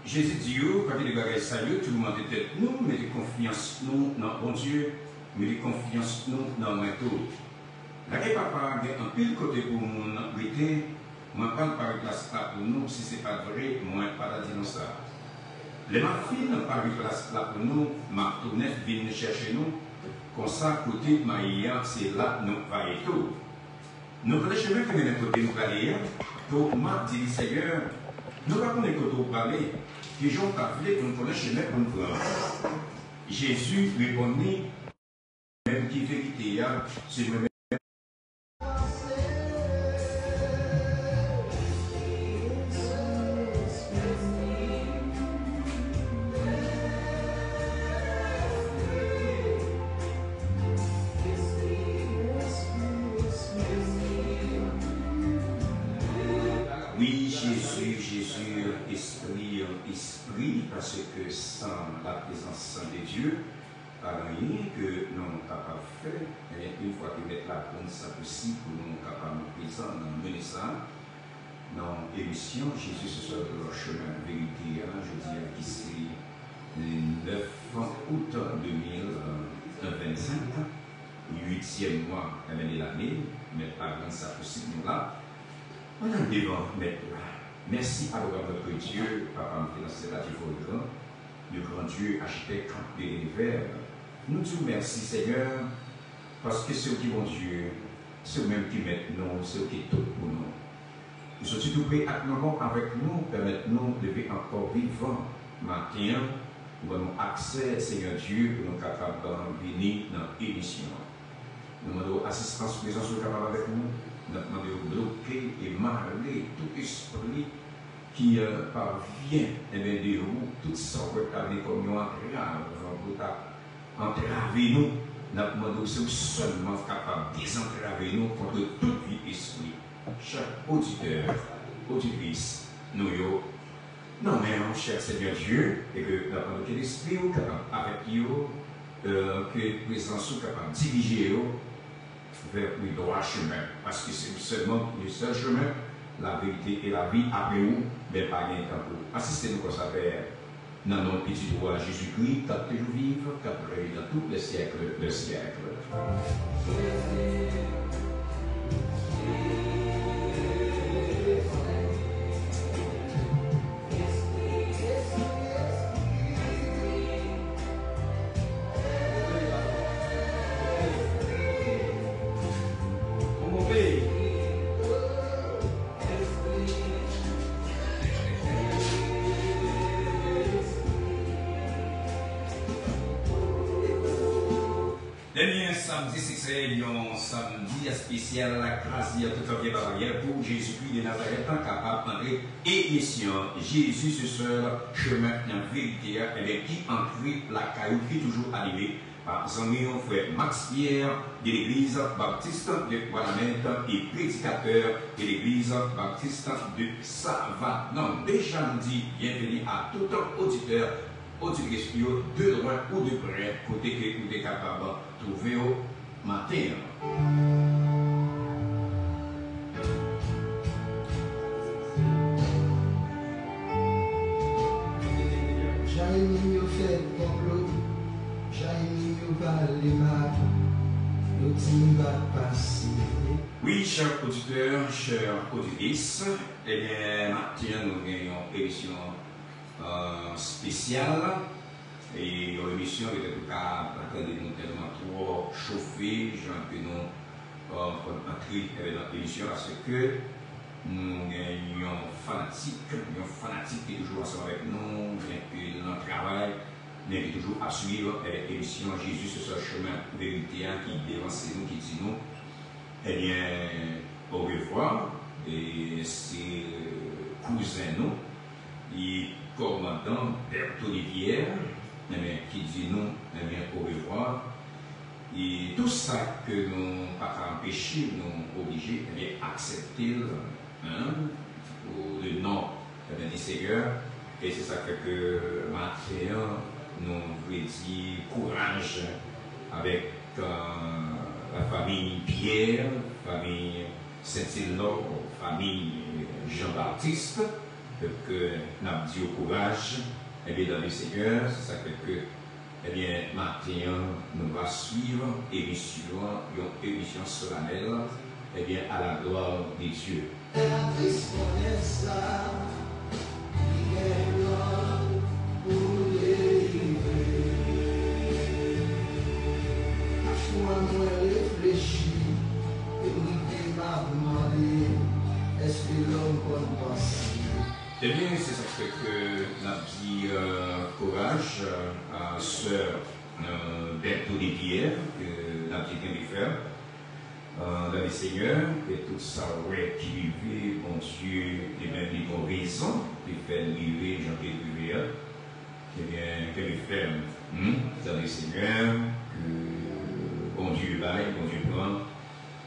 Jésus dit, quand il est salut, tout le monde était nous, mettez confiance nous dans bon Dieu, mettez confiance nous dans moi tout. Là, papa, il y a un pile côté pour mon arrêter, moi pas par place là pour nous, si c'est pas vrai, moi pas dire ça. Les ma fille n'ont pas place là pour nous, ma tournette vient chercher nous, comme ça, côté Maïa, c'est là nous va et tout. Nous connaissons chemin que nous côté nous aller, pour m'a dit Seigneur, nous ne connaissons pas côté pour parler, les gens t'appelaient pour nous connaître chemin pour nous voir. Jésus répondit, même qui vérité, c'est même. Parce que sans la présence de Dieu, rien que nous sommes capables de faire, et une fois que nous mettons la pour ça possible, pour nous capables de présenter, de mener ça, dans l'émission Jésus ce soit de leur chemin vérité, je dis ici, le 9 août 2025, 8e mois de l'année, mais par ça possible, nous là, on a devant mettre là. Merci à notre Dieu, Papa, c'est là qu'il faut le grand Dieu, architecte de l'univers. Nous disons merci, Seigneur, parce que c'est eux qui vont Dieu, c'est eux-mêmes qui mettent nous, c'est eux qui tout pour nous. Nous sommes tout prêts à nous avec nous, permettre-nous de vivre encore vivant matin, nous avons accès, Seigneur Dieu, pour nous capables de venir dans l'émission. Nous demandons assistance, présence, capable avec nous. Nous demandons de bloquer et marrer tout esprit qui parvient de vous, toutes sortes de communions entraver nous. Nous demandons seulement capable de désentraver nous contre toute vie esprit. Chaque auditeur, auditrice, nous non mais cher Seigneur Dieu, et que nous demandons que l'esprit est capable avec vous, que la présence est capable de diriger vers le droit chemin, parce que c'est seulement le seul chemin, la vérité et la vie après vous, mais pas rien temps pour assister nous comme ça faire dans notre petit roi Jésus-Christ, qui a toujours vivre, qui a règne dans tous les siècles de siècles. Samedi, c'est un samedi spécial, la grâce de tout en barrière pour Jésus-Christ de Nazareth, capable d'entrer émission. Jésus, ce seul chemin en vérité, qui entre la caillou qui est toujours animée par Zamion, frère Max Pierre de l'église baptiste de Guanamette et prédicateur de l'église baptiste de Savanon. Déjà nous dit bienvenue à tout auditeur. Auditrice de loin ou de près, côté que vous êtes capable de trouver au matin. J'aime au fait complot, j'aime au parler mal, l'autre va passer. Oui, chers auditeurs, chers auditrices, eh bien, maintenant nous gagnons émission spéciale et l'émission était tout cas nous tellement trop chauffé, genre que nous entrer dans l'émission parce que nous gagnons fanatique qui est toujours ensemble avec nous, bien que dans le travail, mais qui est toujours à suivre l'émission Jésus sur ce chemin vérité qui dévance nous, qui dit nous, eh bien, au revoir, et c'est cousin nous, et commandant Berthe-Olivière, qui dit nous, au revoir. Et tout ça que nous pas empêché, nous obligés d'accepter pour le nom du Seigneur. Et c'est ça que matin, nous voulons dire courage avec la famille Pierre, famille Saint-Hilaire, famille Jean-Baptiste. que nous avons dit au courage, et bien dans le Seigneur, c'est ça que, eh bien, matin, nous allons suivre une émission solennelle, eh bien, à la gloire de Dieu. Eh bien, c'est ça que nous avons dit courage à sœur Berthoud Pierre, que nous avons dit faire dans le Seigneur, et tout ça, ouais, qui vivait, bon Dieu, et même les bonnes raisons, qui fait vivre, Jean-Pierre, eh bien, qu'elle fait dans le Seigneur, que bon Dieu baille, bon Dieu prend,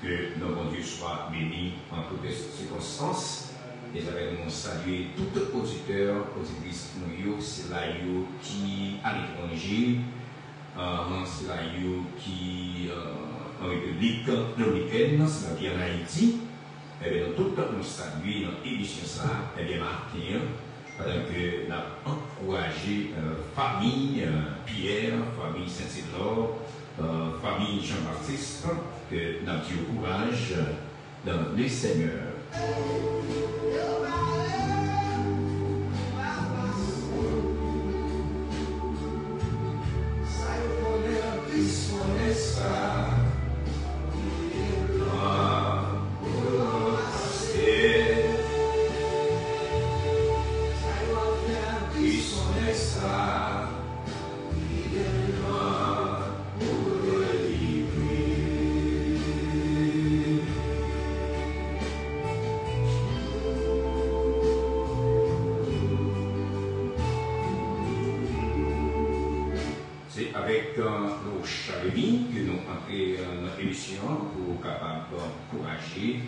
que nos bon Dieu soit béni en toutes les circonstances. Et j'avais nous saluer tout auditeur, auditrice, c'est là qui à l'étranger, c'est là qui en République dominicaine, c'est là qui en Haïti. Et bien, tout le temps, nous saluer dans l'émission ça, et bien, Martin, pendant que nous avons encouragé famille Pierre, famille Saint-Cyr, famille Jean-Baptiste, que nous avons dit au courage dans le Seigneur. Avec nos chaleuris que nous entrons dans notre émission pour capable encourager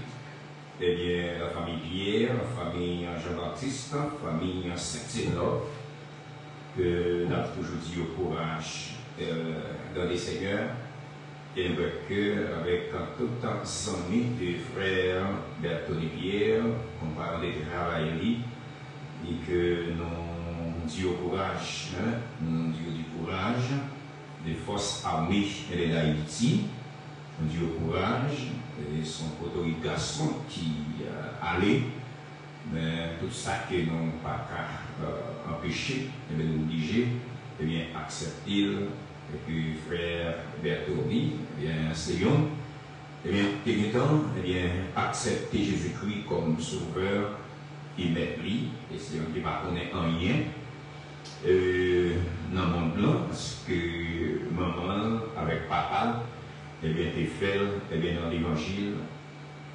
eh bien, la famille Pierre, la famille Jean-Baptiste, la famille Saint-Cyr, que nous avons toujours dit au courage dans les Seigneurs, et nous que avec tout un amis de frères Berthoud Pierre, on parle de travail, et que nous disons au courage, nous disons du courage des forces armées d'Haïti, nous disons au courage, et son poteau garçon qui allait, mais tout ça que nous n'avons pas empêché, et bien nous obliger, et bien accepter, et puis frère Berthoud, et bien essayons, et bien temps, et bien accepter Jésus-Christ comme sauveur et maître, et c'est un qui ne connaît en rien. Dans mon blanc, parce que maman, avec papa, eh bien, était fait eh bien, dans l'évangile,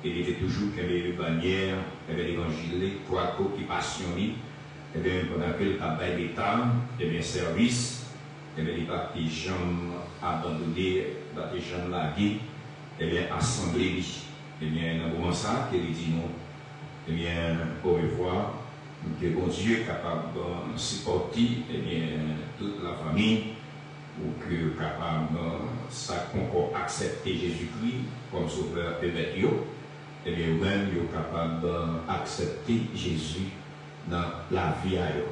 il était toujours qu'il y avait une bannière, eh bien, l'évangile, trois occupations, eh bien, pendant que le travail d'État, eh bien, service, eh bien, les partisans abandonnés, les partisans lagués, eh bien, assemblés, eh bien, dans le moment ça, qu'il dit non, eh bien, au revoir. Que bon Dieu est capable de supporter eh bien, toute la famille, ou que capable de accepter Jésus-Christ comme sauveur et maître, et bien même est capable d'accepter Jésus dans la vie à eux.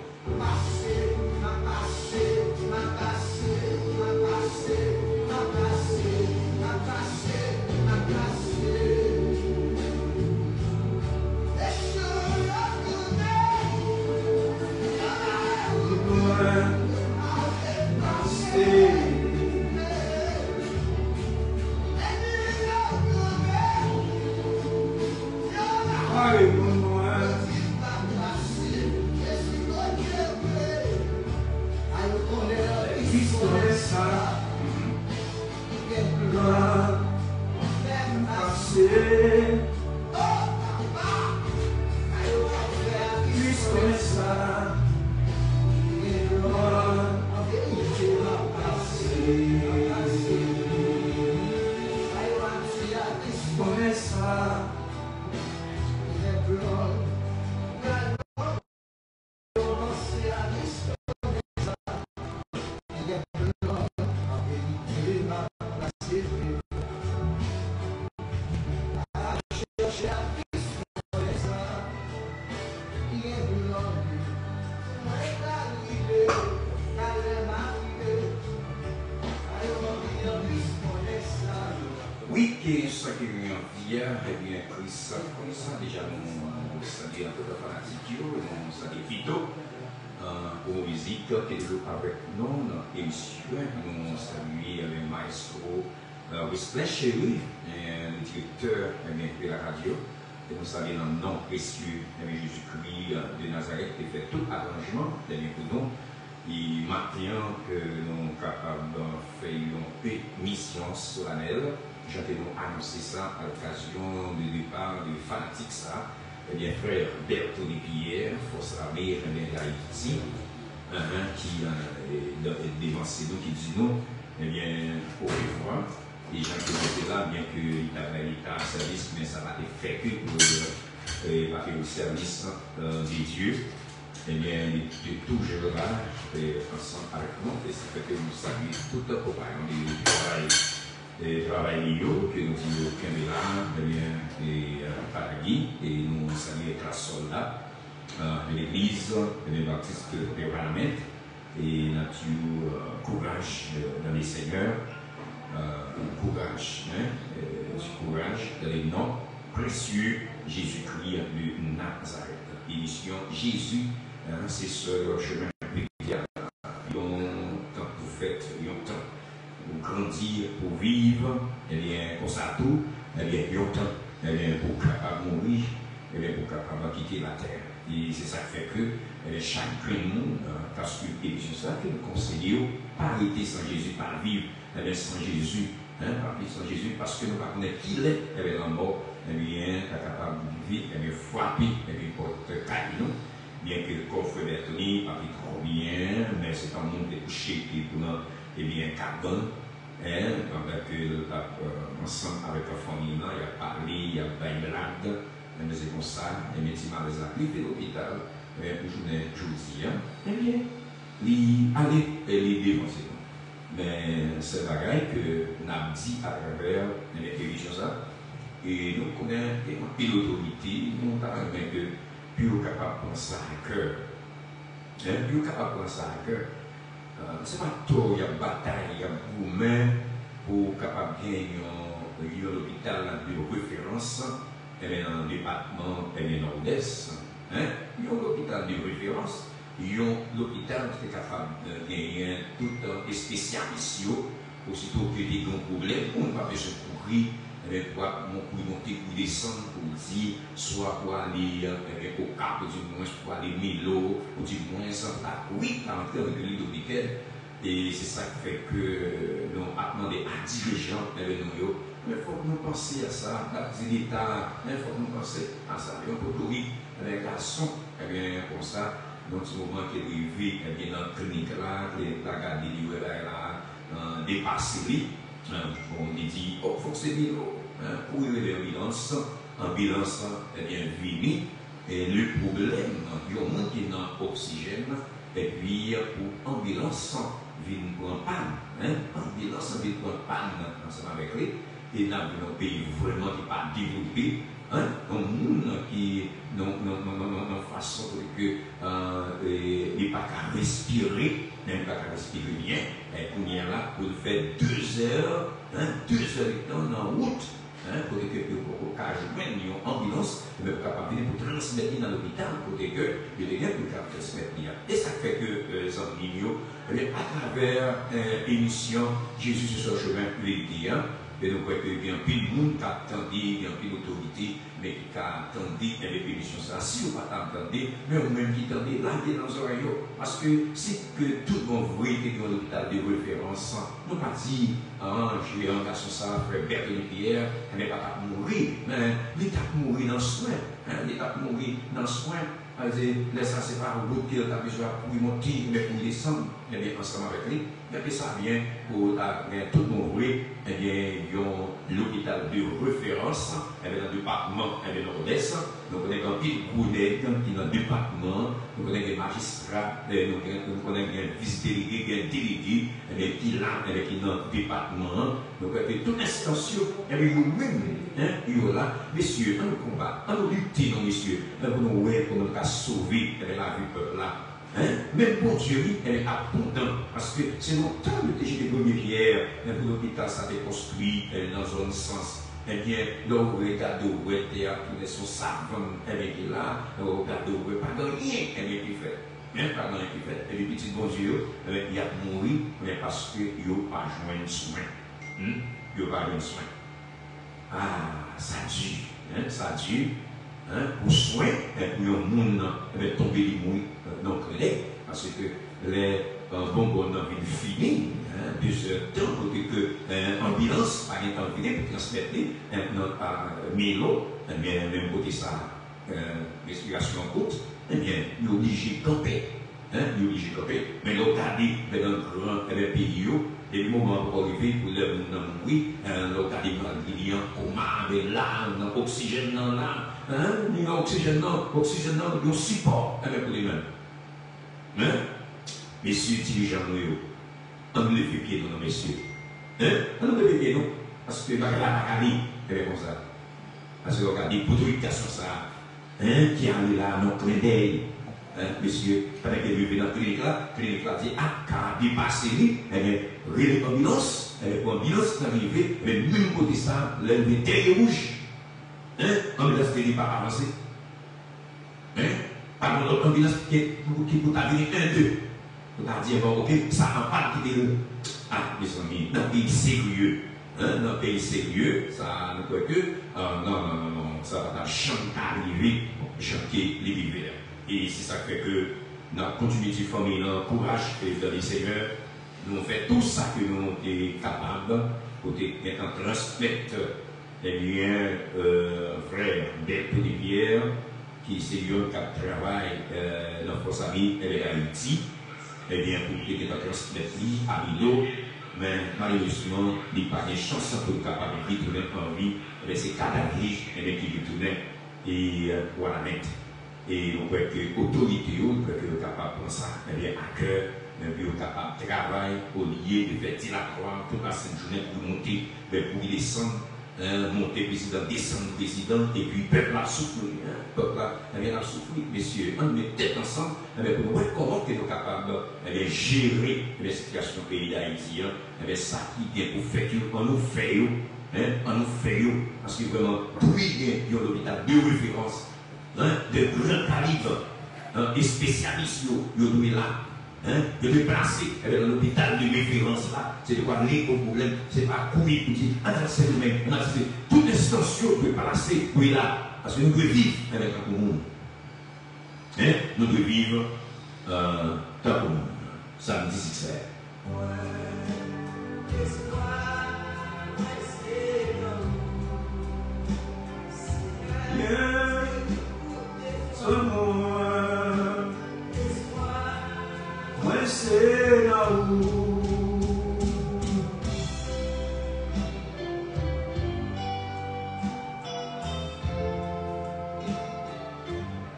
hier, eh bien, Chris, déjà, nous saluons un peu de fanatique, nous saluons Vito, pour musique, qui est avec nous, et nous saluons le maestro, Wesley Chéri, le directeur de la radio, et nous saluons le nom précieux de Jésus-Christ de Nazareth, qui fait tout arrangement, pour nous. Il maintient que nous sommes capables de faire une mission solennelle. Je vais nous annoncer ça à l'occasion du départ du fanatique ça. Eh bien, frère Bertoni Pierre, force armée d'Haïti, qui dévancé nous, qui dit nous, eh bien, au revoir. Les gens qui étaient là, bien qu'il y a un service, mais ça va être fait que pour faire le service des dieux. Eh bien, il est toujours là, ensemble avec nous, et ça fait que nous saluons tout le compagnon du travail que nous disons Caméra, eh bien, et Paragui, et nous saluons les soldats de l'église des baptistes de Parlement, et notre courage dans les seigneurs, courage, du courage dans les noms précieux Jésus-Christ de Nazareth. Émission Jésus. C'est ce chemin médical. Ils ont temps pour faire, ils ont temps pour grandir, pour vivre, et bien, pour ça tout, et bien, ils ont temps, et bien, pour capable mourir, et bien, pour capable quitter la terre. Et c'est ça qui fait que chaque monde, parce que c'est ça que nous conseillons, pas arrêter sans Jésus, pas vivre, et bien, sans Jésus, pas vivre sans Jésus, parce que nous ne connaissons pas qui il est, et bien, la mort, et bien, capable de vivre, et bien, frapper, et bien, porte caillou. Bien que le corps frère Bertoni pas trop bien, mais c'est un monde qui est touché qui pour et bien carbone. Pendant que ensemble avec la famille, il a parlé, il a bailé, mais c'est comme ça, et médecins les a pris de l'hôpital, pour journée jeudi. Eh bien, il allait et il dévancé. Mais c'est pareil que nous avons dit à travers les émissions ça, et nous connaissons une autorité, nous avons que puis capable de penser à cœur. Puis capable de penser à cœur. Ce n'est pas trop, il y a une bataille, il y a un mouvement pour capable de gagner l'hôpital de référence, et bien dans le département nord-est. Il y a l'hôpital de référence, il y a l'hôpital qui est capable de gagner tout les spécialistes, aussitôt que des grands problèmes, on ne va pas se courir. Pour monter, pour descendre, pour dire, soit pour aller au Cap, ou du moins pour aller Milo, ou du moins sans la oui, à l'entrée de l'île dominicaine. Et c'est ça qui fait que nous avons demandé à dirigeants, mais il faut que nous pensions à ça, à l'État, il faut que nous pensions à ça. Et on peut trouver les garçons, comme ça, dans ce moment qui est arrivé, dans la clinique là, la garde là, dépassé. On dit, oh, il faut que c'est bien, pour l'ambulance, ambulance est bien venue, et le problème, il y a un monde qui est dans l'oxygène, et puis pour ambulance, vient pour un panne, ambulance vient pour un panne ensemble avec lui, et dans un pays vraiment qui n'est pas développé, un monde qui n'a façon que il n'est pas qu'à respirer, même pas qu'à respirer bien, et qu'on y est là pour faire 2 heures, 2 heures de temps en route, pour que le cas joindre une ambulance, mais pour capable pour transmettre dans l'hôpital, pour que il y ait pour transmettre. Et ça fait que les amis, à travers l'émission Jésus sur ce chemin, il dit, et nous voyons qu'il y a un peu de monde qui a attendu, il y a un peu d'autorité, mais qui a attendu les émissions. Si vous n'avez pas attendu, mais vous-même qui attendez, lavez dans les oreilles. Parce que c'est que tout le monde voit que dans l'hôpital de référence, nous pas dit, j'ai un garçon ça, frère Bertoni Pierre, il n'est pas mourir, mais il est mourir dans le soin. Il est mourir dans le soin. Laissez c'est pas un route qu'il a besoin pour monter, mais pour descendre, et bien ensemble avec lui. Et puis ça vient pour tout le monde, et bien, ils ont l'hôpital de référence, et bien dans le département, et bien nord-est, nous connaissons un petit collègue qui est dans le département, nous connaissons des magistrats, nous connaissons des vice-délégués, des délégués, et bien qui là, et bien qui est dans le département, nous connaissons toute l'instance, et bien nous-mêmes, ils sont là, messieurs, on nous combat, on nous lutte, non, messieurs, pour nous sauver la vie peuple là. Même pour Dieu, elle est abondante. Parce que c'est longtemps que j'ai des premières pierres, pour l'hôpital, ça a été construit dans un sens eh bien, là, vous regardez où était tous son savant, eh bien, qui est là, vous regardez où pas de rien, eh bien, qui fait. Pas de rien qui fait. Et les petits bons yeux, il a mouru, mais parce qu'il n'a pas joué de soin. Il n'a pas joué de soin. Ah, ça dure, ça dure. Pour soin, pour un monde tomber les mouilles dans le relais, parce que les bonbons ont une finie, plusieurs temps, pour que l'ambulance, par exemple, pour transmettre à Milo, même côté ça, respiration courte, eh bien, il est obligé de camper. Il est obligé de camper. Mais l'ocadie, dans un grand pays, et le moment pour arriver pour le mourir, l'ocadie, il y a un coma, mais là, dans l'oxygène, là. Il y a oxygène, il y a support avec les mêmes. Messieurs dirigeants, on nous fait pied dans nos messieurs. On nous fait pied, non? Parce que la Macari, c'est comme ça. Parce que regardez, pour toute question, ça, qui arrive là, non, clin d'œil. Monsieur, pendant qu'il est venu dans la clinique là, dit, ah, car il passe, eh bien, relève l'ambulance, l'ambulance est arrivée, mais même côté ça, le derrière rouge. L'ambulance n'est pas avancée. Par contre, l'ambulance qui peut venir 1-2. Vous avez dit, bon, ok, ça n'a pas quitté le. Ah, mes amis, dans un pays sérieux, dans un pays sérieux, ça ne peut que. Non, ça va arriver, chanter les vivres. Et c'est ça qui fait que notre continuité famille, notre courage et dans les seigneurs, nous faisons tout ça que nous sommes capables pour transmettre. Eh bien, frère Belle Petitpierre, qui c'est lui qui travaille dans Force Amis et Haïti, eh bien, pour qu'il ait transmettre à Milo, mais malheureusement, il n'y a pas de chance pour être capable de retourner en vie, mais c'est cadavre qui retourne et pour la mettre. Et on peut que l'autorité, on peut que capable de prendre ça à cœur, mais on est capable de travailler au lieu de faire la croix toute la sainte journée pour monter, pour qu'il descende. Monter président, descendre président, et puis le peuple a souffert. Peuple a souffert, messieurs. On met tête ensemble pour voir comment nous sommes capables de gérer la situation du pays d'Haïti. Ça qui est pour faire, on nous fait, parce que vraiment, puis il y a l'hôpital de référence, de grand calibre, des spécialistes, ils sont là. De déplacer dans l'hôpital de référence là, c'est de quoi aller au problème, c'est pas courir pour dire, c'est le même, toute extension peut passer, oui là, parce que nous devons vivre avec un monde. Nous devons vivre dans le monde. Samedi 6 C'est là où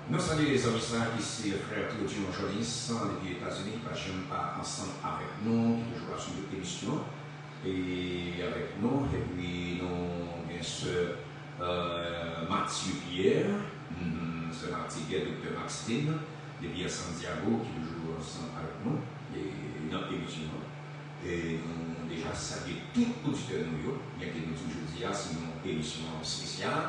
nous saluons les amis qui c'est le frère Claudio Jolis des États-Unis, qui sont ensemble avec nous, qui toujours sur notre émission, et avec nous, et puis nous, bien sûr, Mathieu Pierre, c'est Mathieu Pierre, Dr. Maxine, depuis à Santiago, qui toujours ensemble avec nous, et notre émission. Et nous avons déjà salué tout auditeur nous, bien que nous toujours dit, c'est une émission spéciale,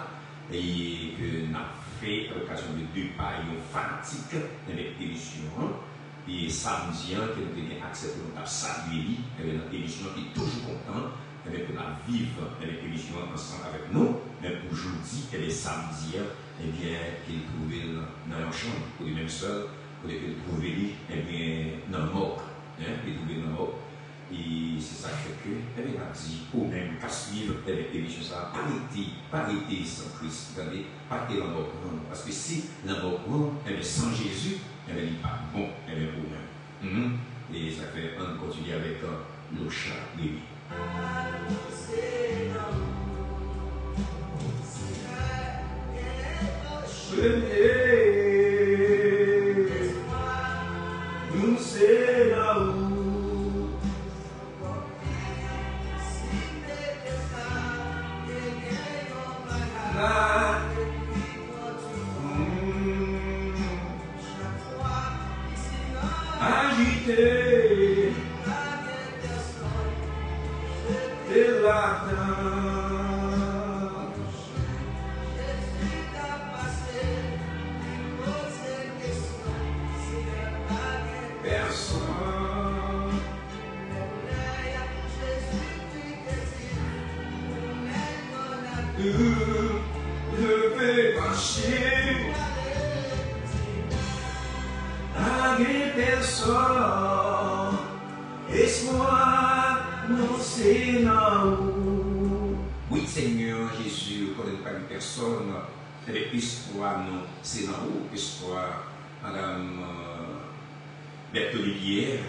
et que nous avons fait à l'occasion de 2 pailles fanatiques dans l'émission. Et samedi, que nous avons accepté de saluer notre émission qui est toujours content, pour la vivre l'émission ensemble avec nous, mais aujourd'hui, et les samedis, eh bien, qu'il trouve dans la chambre, pour les mêmes seuls, pour qu'il trouve dans le mort, qu'il trouve dans le mort. Et c'est ça qui fait que, eh bien, on a dit, ou même qu'à suivre l'émission, ça pas arrêter sans Christ, pas arrêter la mort, parce que si la mort, eh bien, sans Jésus, eh bien, il n'est pas bon, eh bien, pour nous. Et ça fait, on continue avec le chat de vie. Nous c'est là où agité et l'attend. Je vais marcher avec personne. Espoir, non c'est là. Oui, Seigneur Jésus, qu'on n'est pas une personne, avec espoir, non, c'est là où, espoir, Madame Berthe-Olivier,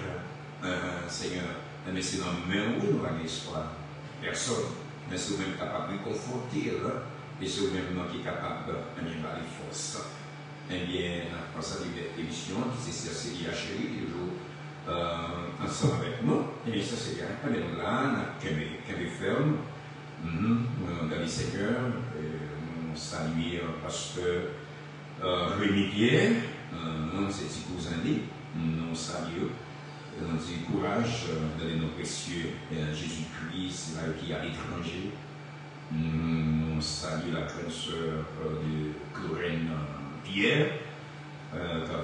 Seigneur, mais c'est dans le même où nous avons espoir. Personne, mais c'est vous-même capable de conforter, et c'est vous-même qui est capable de mener la force. Eh bien, on salue cette émission qui s'est série à chérie, toujours ensemble avec nous. Et bien, ça c'est bien. Eh bien, là, on a ferme. Dans les Seigneur, nous saluons pasteur Rémi Pierre, c'est petit cousin, nous saluons, nous disons courage dans nos précieux Jésus-Christ, là qui est à l'étranger. Nous saluons la grande sœur de Clorène Pierre, qui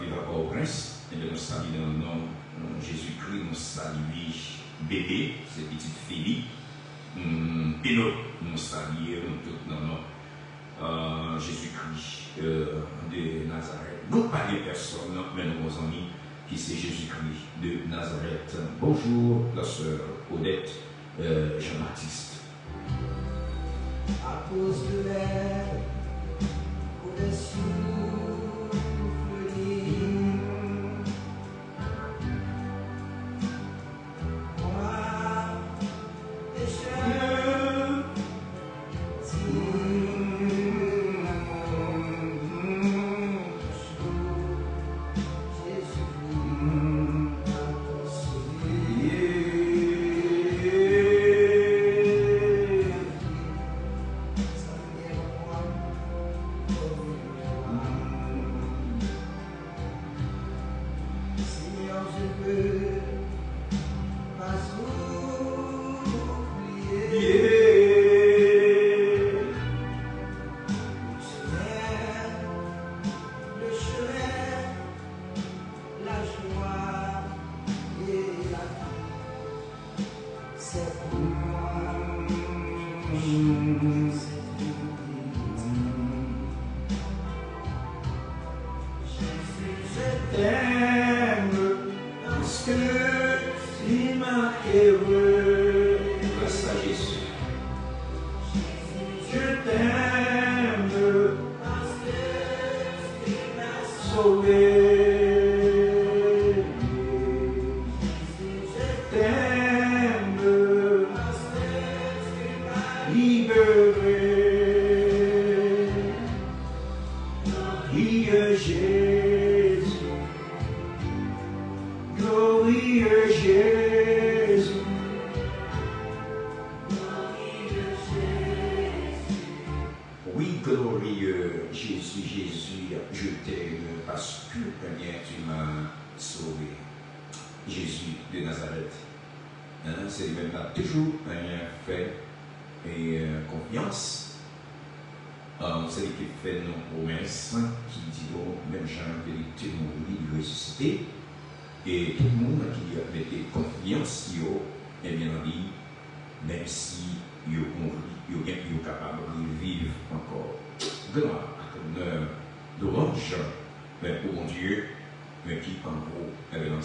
vit à Port-au-Prince, et nous saluons dans le nom de Jésus-Christ, nous saluons bébé, c'est petite fille. Pénot, nous saluons tout dans nom Jésus-Christ de Nazareth. Nous pas de personne, mais nos amis, qui c'est Jésus-Christ de Nazareth. Bonjour, la sœur Odette Jean-Baptiste. À cause de l'air, au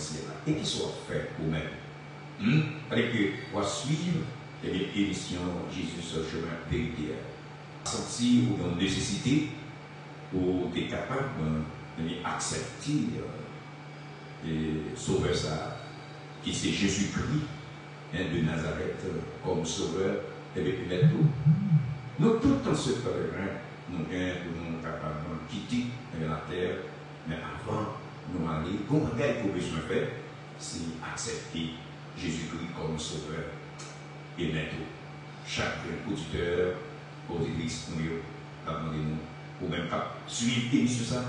souffle et qui soit fait pour même. Avec que, on va suivre l'émission Jésus sur le chemin vérité. Sentir ou dans nécessité, ou être capable d'accepter et sauver ça, qui c'est Jésus-Christ de Nazareth comme sauveur, et bien mettre tout. Nous, tout en ce pèlerin, nous sommes capables de quitter la terre, mais avant, nous aller, comment il faut besoin faire, c'est accepter Jésus-Christ comme sauveur. Et bientôt, chaque auditeur, auditrice, demandez-nous, ou même pas suivre l'émission ça,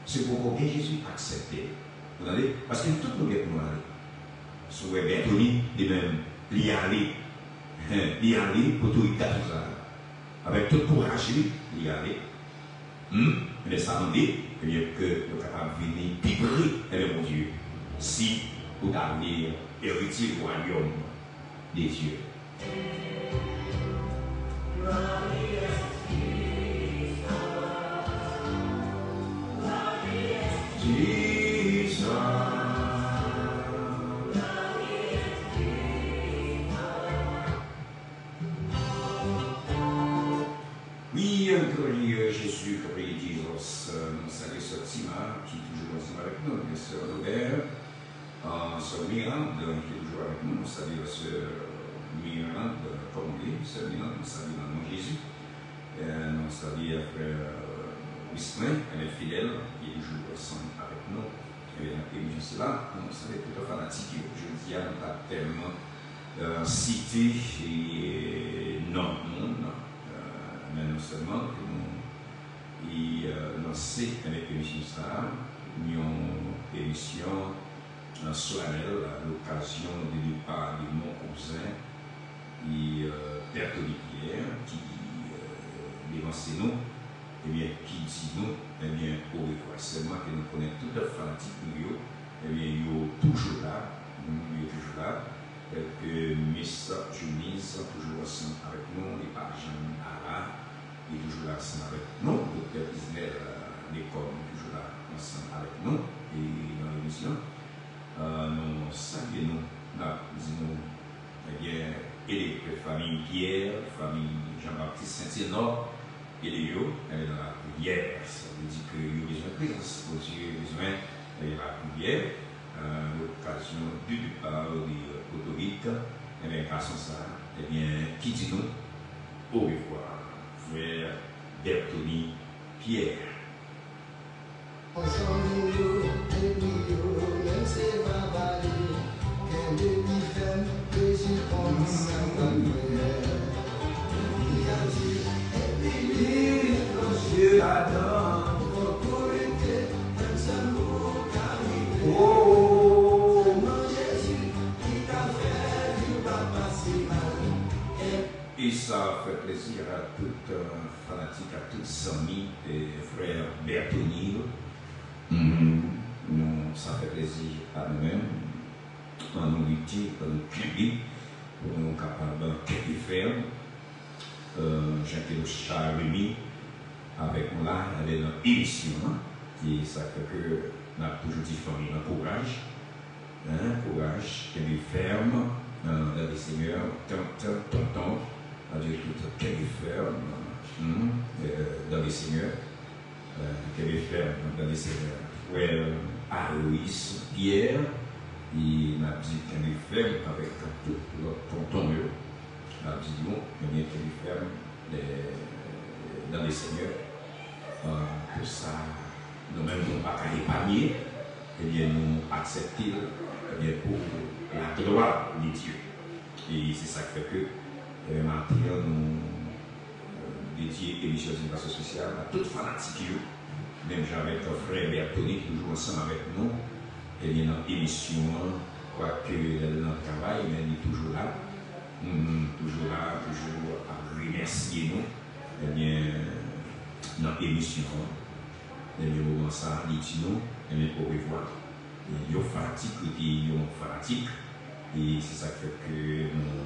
c'est pour que Jésus accepte. Vous entendez? Parce que tout le monde est pour nous aller. Si vous avez bien de même, l'y aller pour tout le temps. Avec tout courage, l'y aller. Mais ça veut dire que nous sommes capables de venir vibrer avec mon Dieu si vous avez héritier du royaume des dieux. Jesus. Oui, glorieux Jésus, glorieux Jesus, nous saluons ce Tima qui est toujours ensemble avec nous, bien sûr, Robert, ce Miranda qui est toujours avec nous, nous saluons ce Miranda Congé, ce Miranda, nous saluons dans le nom de Jésus, nous saluons frère Wisplin, elle est fidèle, qui est toujours ensemble avec nous, et bien cela, nous saluons tout le fanatique, je dis à notre tellement cité et non monde. Mais non seulement que nous lançons avec l'émission ça, une émission solennelle à l'occasion du départ de mon cousin, Bertoli Pierre, qui dénonce nous, et bien qui dit nous, et bien pour revoir seulement que nous connaissons tout le fanatique nous, et bien il est toujours là, que Miss Jumise toujours ensemble avec nous, les pages Ara, il est toujours là ensemble avec nous, le docteur Ismaël l'école est toujours là ensemble avec nous, et dans l'émission, nous saluons, nous disons, eh bien, et les familles Pierre, famille Jean-Baptiste Saint-Hénor, et les yo, elle est dans la prière, ça veut dire qu'il y a besoin de présence, Dieu a besoin de la prière, l'occasion du départ des autorités, et bien, grâce à ça, eh bien, qui dit nous, au revoir, frère Bertoli Pierre. Et ça fait plaisir à tout fanatique, à tous amis et frères Bertoni. Ça fait plaisir à nous-mêmes, à nous lutter, à nous publier, pour nous capables de faire. J'ai été Charles avec moi là, elle est dans l'émission, et ça fait que nous avons toujours dit famille, courage, courage, qu'elle est ferme, dans les seigneurs, tonton. Dieu tout qu'elle est ferme dans les seigneurs, qu'elle est ferme dans les seigneurs. Frère Aloïs Pierre, il m'a dit qu'elle est ferme avec tout tonton. Il m'a dit bon, qu'elle est ferme dans les seigneurs. Pour ça, nous-mêmes, nous ne pas épargner, et bien nous accepter pour la gloire de Dieu. Et c'est ça qui fait que maintenant, nous dédions l'émission d'éducation sociale à toute fanatique, même avec notre frère Bertoni qui est toujours ensemble avec nous. Et bien, dans l'émission, quoique dans le travail, mais il est toujours là, toujours à remercier nous. Et bien, dans l'émission, et bien, au moment ça, il dit nous, et bien, pour revoir. Il y a fanatique, et c'est ça qui fait que nous.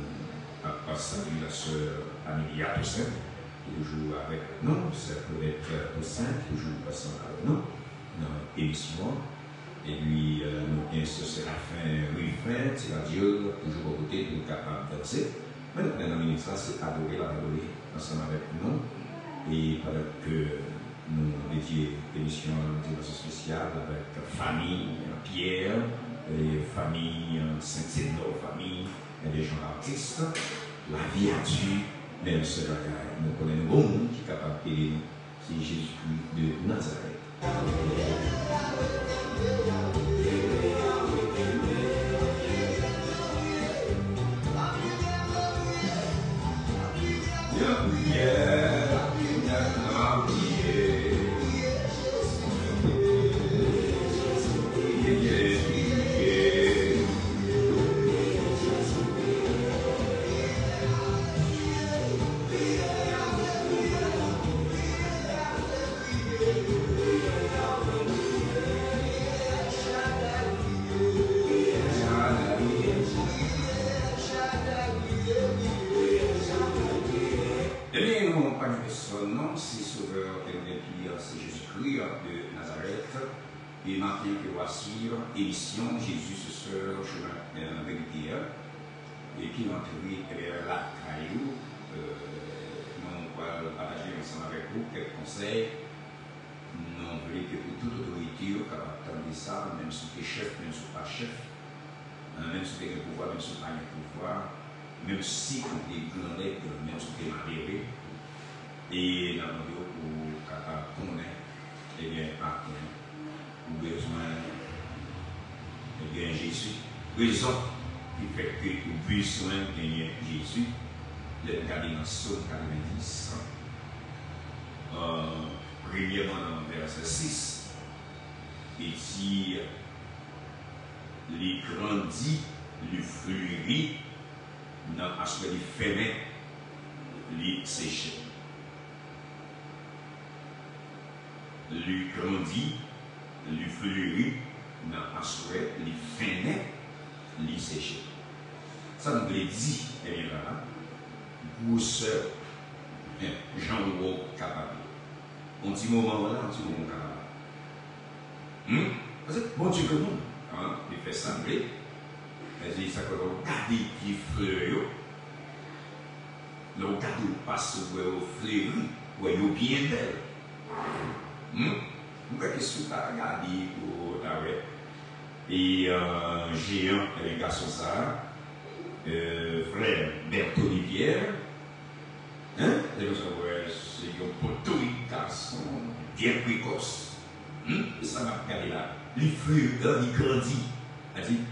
Salut la sœur Amélia Toussaint, qui est toujours avec nous, c'est peut-être Toussaint, toujours ensemble avec nous, dans l'émission. Et puis, nous bien sûr, Séraphin Ruffin, Tiradieu, toujours au côté, nous capables de danser. Mais notre dernier ministre, c'est adorer ensemble avec nous. Et pendant que nous dédions l'émission d'éducation spéciale avec famille Pierre, et famille Saint-Hénor, famille des gens artistes, la vie a tué, même ce bagage. Nous connaissons un bon monde qui est capable d'aider nous. C'est Jésus-Christ de Nazareth. Et maintenant que voici émission Jésus ce soir chemin vérité et qui entre la caillou nous allons partager ensemble avec vous quelques conseils. Nous voulons que pour toute autorité capable de ça, même si tu es chef, même si tu n'es pas chef, même si tu as un pouvoir, même si tu n'as pas un pouvoir, même si tu es grand aigle, même si tu es malheureux, et nous avons pour capable de connaître, eh bien, besoin de Jésus. Raison qui fait que tu as besoin de gagner Jésus. Le regarder dans Psaume 90. Premièrement dans le verset 6. Il dit les grandit, les fleurit, dans l'aspect des fenêtres, les séchés. Les grandit, lui fleurit dans l'aspect les fenêtres, les séchés. Ça nous le dit, et bien là, pour ce Jean-Louis capable. Un petit moment là, un petit moment capable. Parce que bon Dieu que nous, il fait sembler, mais il s'appelle regarder qui fleurit, le regarder passe où il fleurit, où il est bien belle. Pourquoi qu'est-ce que tu as regardé pour t'arrêter? Et géant, les garçons ça, frère Bertoni Pierre, c'est un poteau garçon bien précoce. Ça m'a regardé là. Les fleurs, il grandit. C'est-à-dire,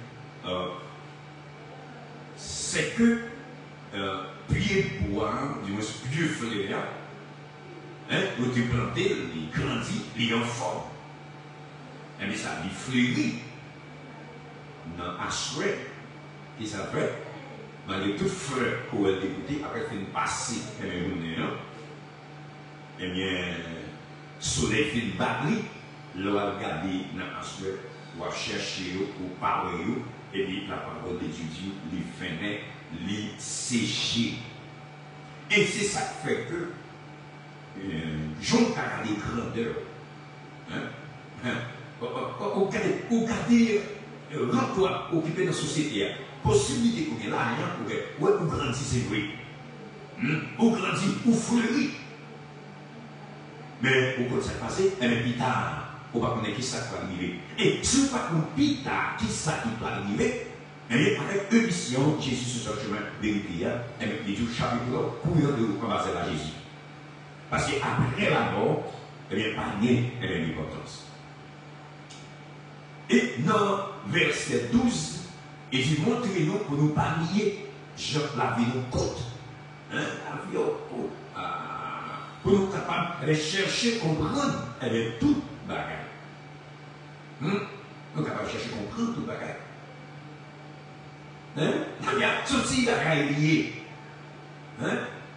c'est que pied bois, du moins pied fleur, vous te plantez, il grandit, il est en forme. Et bien ça, il fleurit dans l'assuré, qui s'appelle, malgré toute fleur qu'on a écouté, après qu'il passe, et bien, soleil fait battre, l'on a regardé dans l'assuré, on va chercher, ou parler, et bien la parole de Dieu, les fenêtres, les sécher. Et c'est ça qui fait que, Jean a des grandeurs. Regardez, l'emploi occupé dans la société, possibilité qu'on ait là, pour grandir, c'est vrai. Pour grandir, pour fleurir. Mais au ça passé, et bien plus tard, on va connaître qui ça va arriver. Et si on ne va pas plus tard qui ça va arriver, et bien avec émission, Jésus sur ce chemin vérité, et bien il dit chapitre pour de commencer à Jésus. Parce qu'après la mort, eh bien, pas de l'importance. Et dans verset 12, il dit montrez-nous pour nous pas nier, la vie nous coûte. La vie nous coûte. Pour nous capables de chercher, comprendre, eh bien, tout bagaille. Nous capables de chercher, comprendre tout bagaille. Il y a tout petit bagaille lié.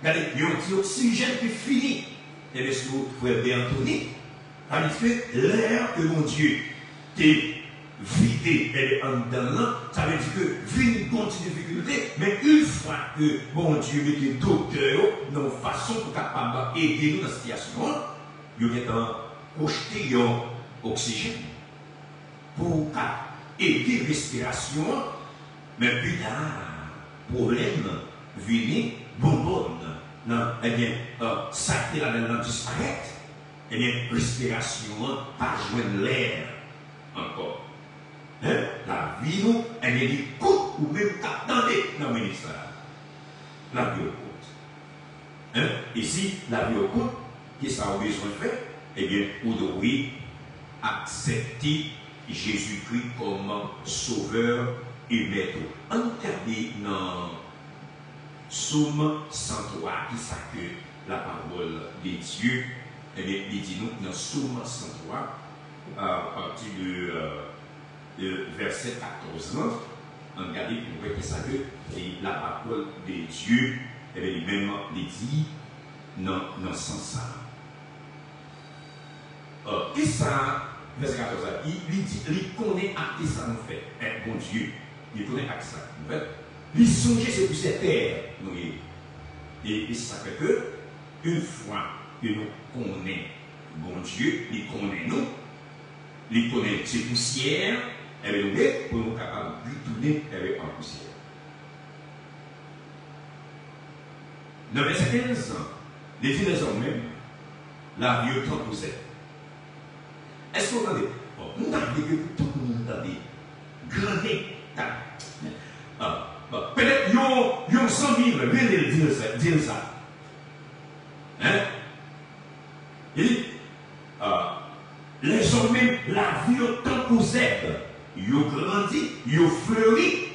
Regardez, il y a un petit oxygène qui finit. Et bien, si vous pouvez bien tourner, tandis que l'air que mon Dieu t'a vidé, elle est en dedans, ça veut dire que, vu une grande difficulté, mais une fois que mon Dieu met des docteurs dans une façon pour capable d'aider nous dans cette situation, il y a projeté l'oxygène pour aider la respiration, mais plus tard, problème, venir, bonbonne. Non, eh bien, ça qui est là-dedans disparaît, eh bien, respiration, pas joindre l'air encore. La vie, nous, eh bien, il coûte ou même attendez dans le ministère. La vie au coûte. Ici, la vie au coûte, qu'est-ce qu'on a besoin de faire? Eh bien, vous devez accepter Jésus-Christ comme sauveur et maître. Regardez dans Psaume 103, qui s'accueille la parole de Dieu, eh bien, il dit nous dans Psaume 103, à partir de verset 14, regardez pour voir que ça que la parole de Dieu, eh bien, lui-même, il dit dans ce sens-là. Et ça, verset 14, il dit, il connaît à qui ça nous fait, bon Dieu, il connaît à qui ça nous fait. Il songe c'est pour cette terre. Et ça fait que, une fois que nous connaissons bon Dieu, il connaît nous, il connaît ses poussières, et bien nous pour nous capables de retourner en poussière. Dans le verset 15, il dit désormais, la vie autant pour elle. Est-ce que vous entendez? Nous avons dit que tout le monde a dit, grandé, peut-être ils ont 100 000, mais ils disent ça. Hein? Il dit, les hommes, la vie autant pour elle. Ils ont grandi, ils ont fleuri,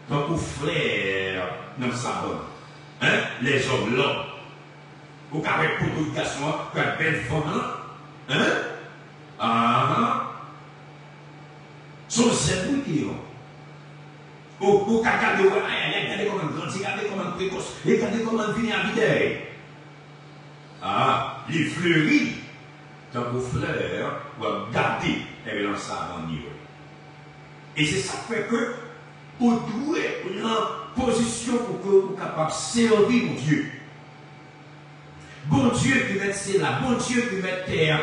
tant pour fleur dans le savon. Hein? Les hommes là, ou qu'avec beaucoup de garçons, qu'avec belle femme là, hein? Sont ces qui ont. Ou qu'à regardez comment on grandit, regardez comment on précoce, regardez comment on finit à vitesse. Les fleuris, tant pour fleurs, ou garder, et dans ça avant niveau. Et c'est ça qui fait que vous devez prendre position pour que vous soyez capable de servir mon Dieu. Bon Dieu qui met là, bon Dieu qui met terre.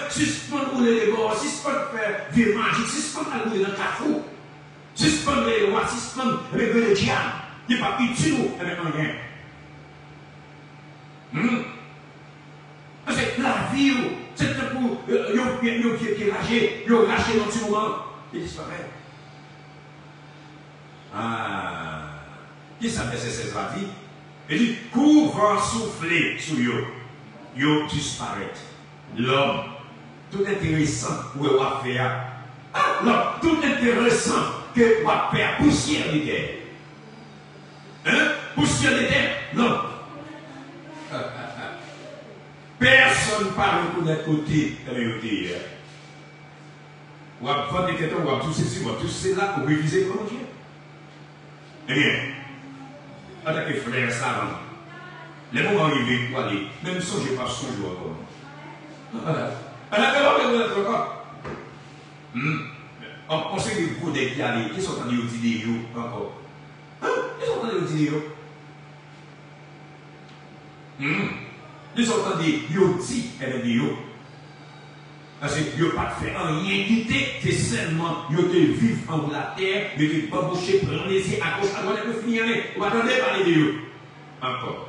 Suspendre rouler les bords, suspendre faire vie magique, suspendre rouler dans le carrefour, suspendre les rois, suspendre le diable. Il n'est pas utile avec rien. Parce que la vie, c'est pour les pieds qui lâchent, ils ont lâché dans ce moment, ils disparaissent. Qui s'appelle c'est la vie? Il dit, couvre souffler sur eux, ils disparaissent. L'homme, tout intéressant, où on va faire. L'homme, tout intéressant que on va faire poussière de terre. Hein? Poussière de terre? Non. Personne ne parle pour d'un côté de la côté. On va vendre des questions, on va tout ceci, on va tout cela pour réviser comme Dieu. Eh bien, en tant que frère savant, les moments arrivés pour aller, même si je n'ai pas son jour encore. On sait que les cours qui allaient, ils sont en train de dire encore. Ils sont en train de dire. Ils sont en train de dire, parce qu'ils n'ont pas fait rien quitter, c'est seulement ils ont vivre en haut de la terre, ils ont pas bouché, prendre les yeux à gauche, à droite, et finir. On va attendre parler de eux. Encore.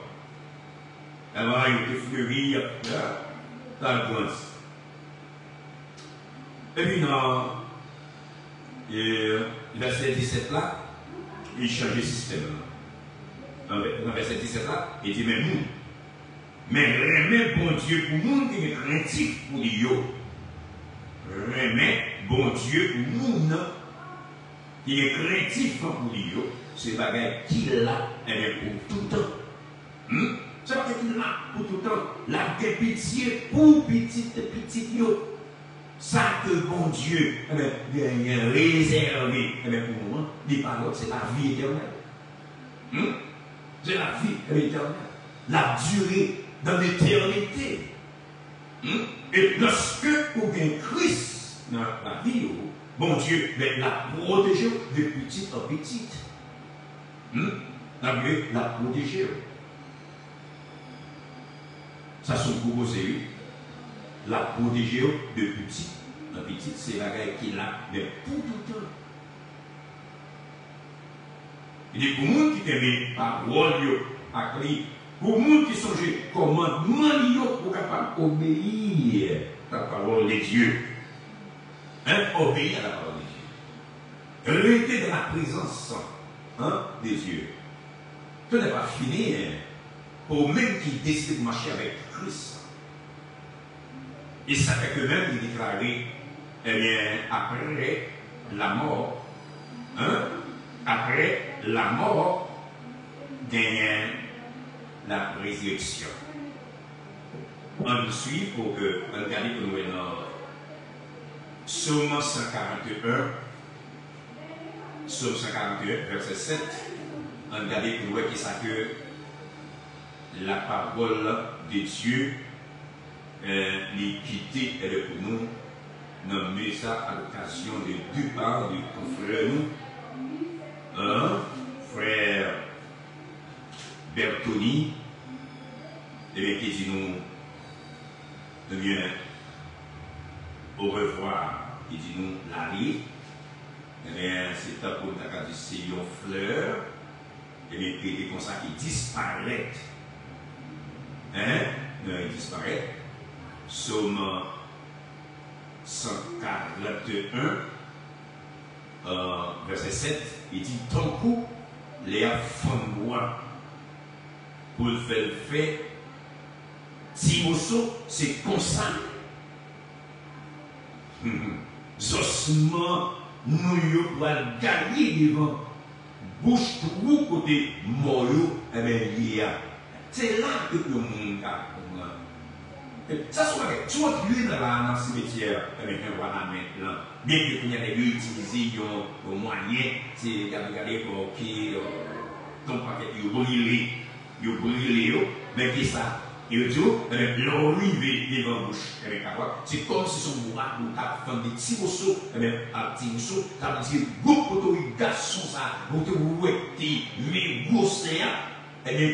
Alors, ils ont fleuri dans le prince. Et puis, dans le verset 17 là, il change le système. Dans le verset 17 là, il dit, mais remets bon Dieu pour le monde qui est craintif pour lui. Remets bon Dieu pour le monde qui est craintif pour lui. C'est le bagage qu'il a pour tout le temps. C'est pas qu'il a pour tout le temps. La pitié pour petit. Ça que bon Dieu a réservé pour nous, c'est la vie éternelle. C'est la vie éternelle. La durée dans l'éternité. Et lorsque vous avez Christ dans la vie, bon Dieu la protège de petite en petite. La protéger. Ça sont proposés. La protéger de petit en petit, c'est la guerre qu'il a de tout le temps. Il dit pour les gens qui aiment parole à Christ, pour les gens qui songent commandement pour capable obéir à la parole de Dieu. Obéir à la parole de Dieu. Rester dans la présence des yeux. Tout n'est pas fini pour même qui décide de marcher avec Christ. Et ça fait que même il déclarait, eh bien, après la mort, gagne la résurrection. On nous suit pour que, on regarde pour nous dans Psaume 141, verset 7, on regarde pour nous qui ça que la parole de Dieu l'équité est pour nous, nommer ça à l'occasion de deux parts de confrères nous, frère Bertoni, et bien qui dit nous, eh bien, au revoir. Il dit nous la vie. Eh bien, c'est un pour nous c'est une fleur. Et bien, il est comme ça qui disparaît. Hein? Il disparaît. Somme 141, verset 7, il dit ton coup, les fondrois pour le faire. Timoso, c'est comme ça. Ossements, nous devons gagner devant bouche trou côté mort, et bien, c'est là que le monde a. Ça, soit tu es dans le cimetière, et bien, voilà maintenant. Bien que il y a des utiliser un moyen, c'est regarder pour qui ton paquet, il brûle, mais qui ça? Il dit, l'arrivée devant la bouche. C'est comme si son mourant nous a fait des petits morceaux, un petit morceau, ça veut dire, beaucoup de garçons, ça, beaucoup de mais gosséens, et bien,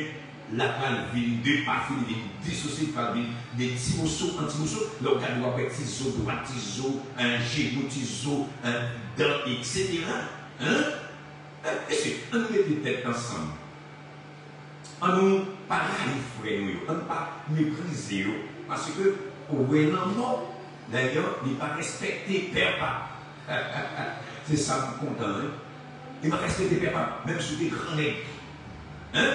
la balle vient de parfum, vient dissocier par des petits morceaux, anti-morceaux, le gars doit faire tiso, droit tiso, un genou tiso, un dent, etc. Et c'est, on met des têtes ensemble. On nous parle, frère, on ne pas mépriser, parce que, au mort, d'ailleurs, il ne pas respecter père. C'est ça, je suis content. Il ne pas respecter père, même sous des grands nègres. Hein?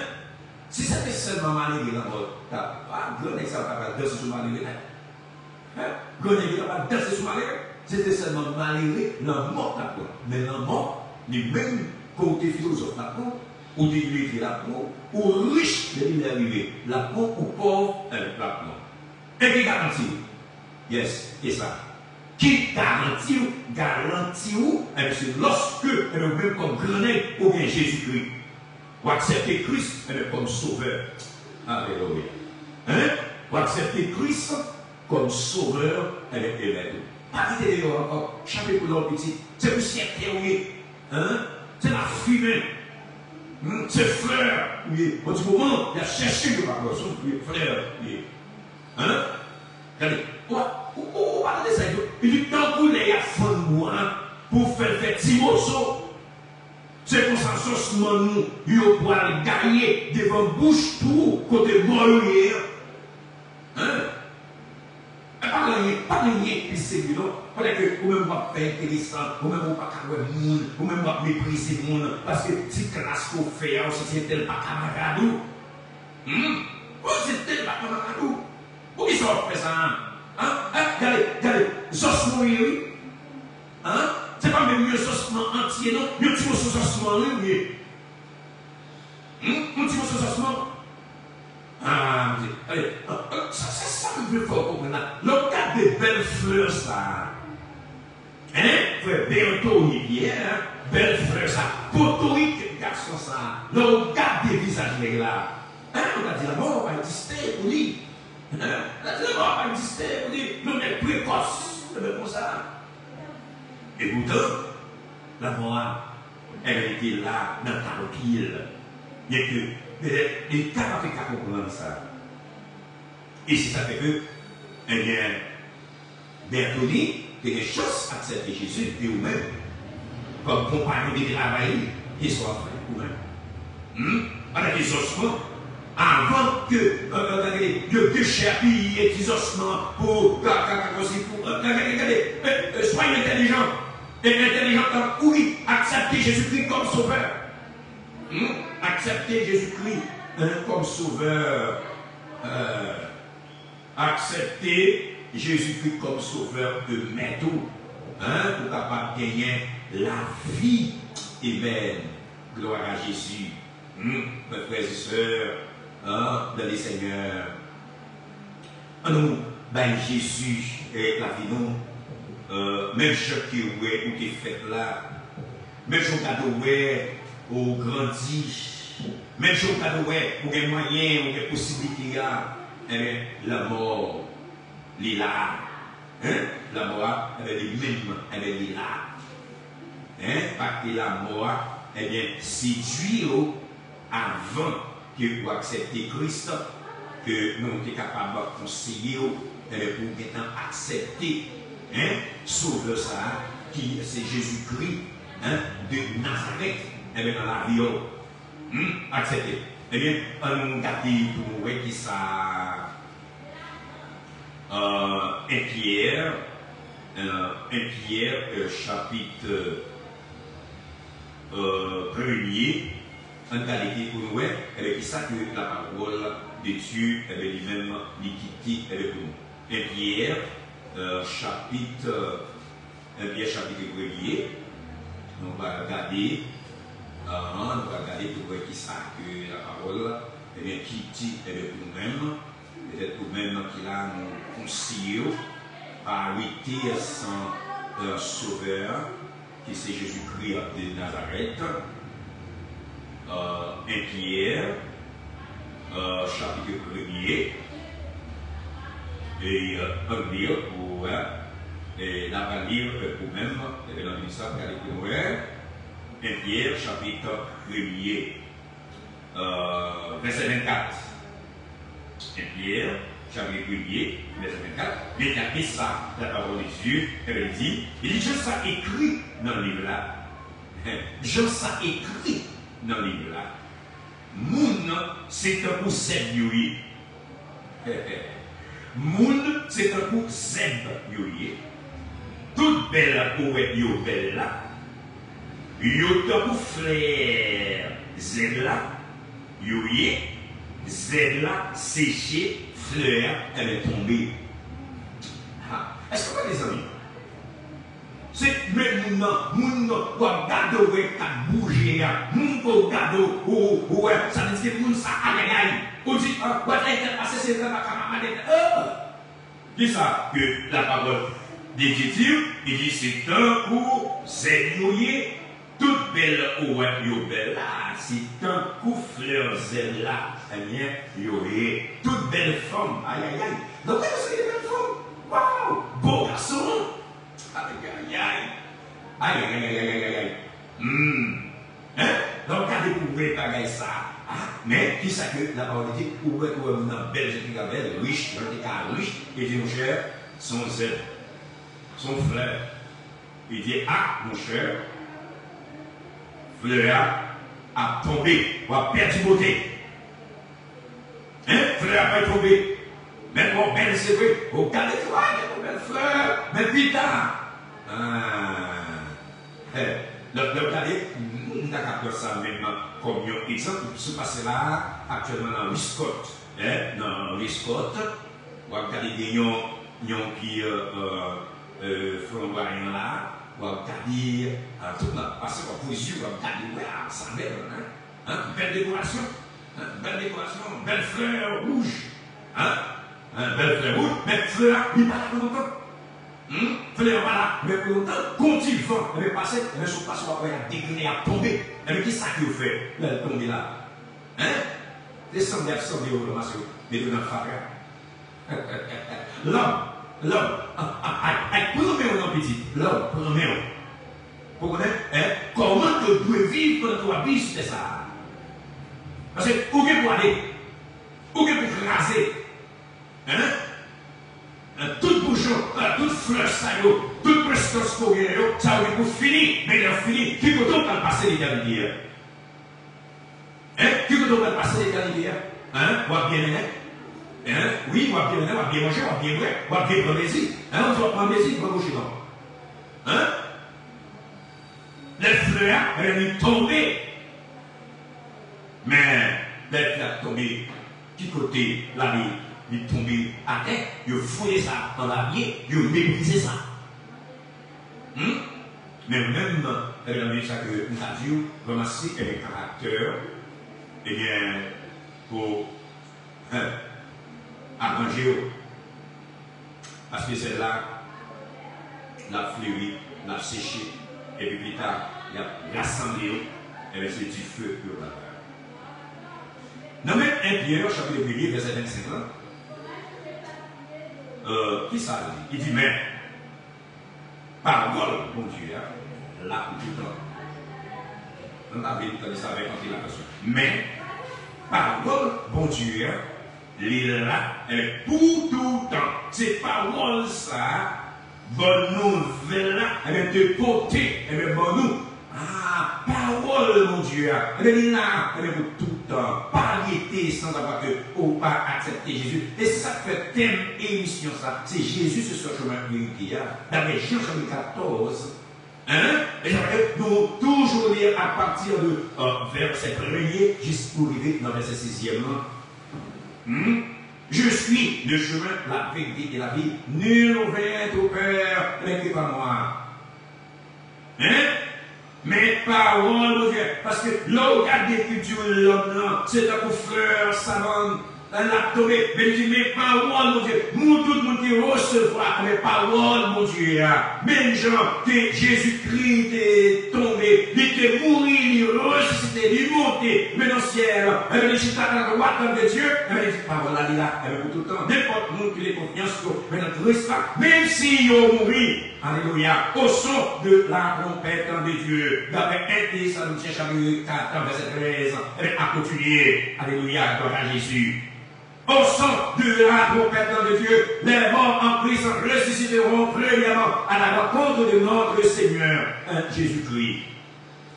Si c'était seulement malgré dans votre table, grenade, ça va pas danser sur malgré. Grenade, ça va pas danser sur malgré. C'était seulement malgré dans mort là-bas. Mais dans mort, les mêmes côtés philosophes là-bas, ou des illettrés là-bas, ou riches de l'inarrivé là-bas, ou pauvres là-bas. Et qui garantit? Yes, et ça. Qui garantit c'est lorsque, même comme grenade, ou bien Jésus-Christ. Ou accepter Christ comme sauveur. Alléluia. Hein? Ou accepter Christ comme sauveur avec l'évêque. Pas dit encore, chapitre pour l'autre petit. C'est le ciel théorie. Hein? C'est la fumée. C'est fleur. Oui. Au petit moment, il a cherché de parler. Son fleur. Oui. Hein? Regardez. On parle de ça. Il dit tant que les a fondé pour faire Timoso. C'est pour ça que nous, il faut gagner devant bouche tout côté mort. Hein? Pas de rien qui c'est non. Peut-être que vous-même pas faire intéressant, vous-même pas faire monde, vous-même pas mépriser le monde, parce que si classe qu'on fait, c'est tel pas camarade. C'est tel pas camarade. Pour qui ça fait ça? Regardez, Zosmo oui. Hein? C'est pas même mieux saucement entier, non? Mieux petit morceau saucement, oui. Un petit morceau saucement. Ah, allez, ça me fait fort pour maintenant. Le cas des belles fleurs, ça. Hein? Frère Béanto, il belles fleurs, ça. Potorique, garçon, ça. Le cas des visages, là. Hein? On a dit la mort va exister pour lui. Hein? La mort va exister pour lui. L'homme est précoce. C'est comme ça. Et pourtant, la mort, elle était là, dans ta pile. Il y a que les cas qui comprennent ça. Et c'est ça fait que, eh bien, Bertoni, il y a des choses à accepter Jésus de vous-même, comme compagnon de travail, et soit frère vous-même. Avec les ossements, avant que le péché a pillé les ossements pour regardez, soyez intelligents. Et l'intelligent, oui, accepter Jésus-Christ comme sauveur. Accepter Jésus-Christ comme sauveur. Accepter Jésus-Christ comme sauveur de métaux. Pour capable de gagner la vie humaine. Gloire à Jésus. Mes frères et sœurs, dans les seigneurs. Nous, ben Jésus est la vie nous. Même chose qui est ou qui est fait là, même chose qui ou grandi, même chose qui ou des moyens, ou des possibilités, la mort, il est là. La mort, elle est même, elle est là. Parce que la mort, eh bien, séduit avant que vous acceptez Christ, que nous sommes capables de conseiller pour maintenant accepter hein, sauveur ça, qui c'est Jésus-Christ, hein, de Nazareth, et bien dans la vie, accepté. Eh bien, on nous regarde pour nous voir qui ça, un Pierre, chapitre 1er, en qualité pour nous voir, et bien qui ça que la parole de Dieu, et bien lui-même, l'Équité, et bien pour nous. Un Pierre, chapitre 1er, on va regarder. On va regarder pour voir qui ça que la parole, et bien qui dit, et bien pour nous-mêmes, peut-être pour nous-mêmes qui là nous conseille à lutter sans un sauveur, qui c'est Jésus-Christ de Nazareth. 1 Pierre, chapitre 1er, et on lire pour et la va lire pour nous-mêmes, et bien dans le ministère, regardez pour nous. 1 Pierre, chapitre 1er, verset 24. 1 Pierre, chapitre 1er, verset 24. L'État dit ça, la parole de Dieu, elle dit, je ça écrit dans le livre là. Je ça écrit dans le livre là. Moun, c'est un coup zeb yoye. Moun, c'est un coup zeb yoye. Toute belle poète yo belle là. Yo te pour frère Z là, yo y Z là séché, fleur, elle est tombée. Est-ce que vous avez des amis? C'est même moun ou gado ouais ka bouger moun ko gado ou ouais ça veut dire moun ça aïe aïe. On dit what est passé c'est là pas camarade. Qui ça que la parole des Dieu il dit c'est un coup c'est yoye. Toute belle ouette yo belle là, c'est un coup fleur zèle là, eh bien, yo est toute belle femme, aïe aïe aïe. Donc, c'est une belle femme, waouh, beau garçon, aïe aïe aïe, aïe aïe aïe aïe aïe aïe. Hein? Donc, regardez pour vous bagaille ça. Mais, qui ça que la parole dit, ou est une belle jeune belle, riche, riche, et dit, mon cher, son zèle, son frère. Il dit, mon cher, fleur a tombé, ou a perdu beauté. Hein? Fleur a pas tombé. Mais mon belle, c'est vrai. Au cas de toi, mon belle fleur. Mais putain. Le cas de, nous avons ça même comme un exemple. Ce passe là, actuellement dans Wiscott. Dans Wiscott, ou a regardé des gens qui font rien là. On va regarder tout le monde, parce qu'on peut y regarder, ça belle, belle décoration, belle fleur rouge, belle fleur rouge, mais fleur, il n'est pas là pour longtemps. Fleur pas là, mais pour longtemps, quand il vent, elle est passée, elle est sur place, elle a décliné, elle a tombé. Et puis, qu'est-ce qu'il fait? Elle est tombée là. Descendez au formation, mais de notre frère. L'homme, pour nous mettre en petit, l'homme, pour nous mettre. Vous connaissez? Comment tu dois vivre quand tu habites sur ça? Parce que, où est pour aller? Où est pour craser? Tout bouchon, toute fleur, toute prestance pour ça est pour finir, mais il a fini. Qui peut donc passer l'éternité? Qui peut donc passer l'éternité? Ou à bien aimé? Oui, on va bien manger, on va bien boire, on va bien prendre plaisir. On va prendre plaisir, on va manger non. Les fleurs, elles sont tombées. Mais les fleurs tombées, qui côté la vie, ils sont tombés à terre, ils ont fouillé ça dans la vie, ils ont méprisé ça. Mais même, ça que nous avons dit, ramasser les caractères, eh bien, pour arranger. Parce que c'est là, la fleuri, la séché, et puis plus tard, il y a rassemblé, et bien c'est du feu pour la terre. Dans même 1 Pierre, chapitre 1er, verset 25, qui ça dit? Il dit, mais, parole, mon Dieu, là pour tout le temps. On avait dit ça avec la question. Mais, parole, bon Dieu, l'île là, elle est pour tout le temps. C'est parole ça, bonne nouvelle là, et bien te porter, et bien bon nous. Ah, parole, mon Dieu, et bien là, et bien pour tout le temps, pas arrêter sans avoir que, ou pas accepter Jésus. Et ça fait thème émission ça, c'est Jésus sur ce chemin vérité, dans les Jean chapitre 14. Hein? Et j'aimerais nous toujours lire à partir de verset 1er jusqu'au arriver dans verset 6e. Je suis le chemin, la vérité et la vie. Nul ne vient au Père avec pas moi. Hein? Mais parole, mon Dieu, parce que l'eau garde l'écriture, l'homme, c'est un coup fleur, savane. Elle a tombé, mais il dit, mes paroles, mon Dieu, nous, tout le monde qui recevra mes paroles, mon Dieu, même gens que Jésus-Christ est tombé, il est mort, il est ressuscité, il est monté, mais dans le ciel, et bien, je t'attends à la droite de Dieu, et bien, il dit, parole là, là, et bien, pour tout le temps, n'importe monde qui ait confiance, mais dans Christ, même s'il a mouru, alléluia, au son de la trompette de Dieu, d'après 1 Thessaloniciens chapitre 4, verset 13, et bien, à continuer, alléluia, gloire à Jésus. Au son de la trompette de Dieu, les morts en Christ ressusciteront premièrement à la rencontre de notre Seigneur, Jésus-Christ.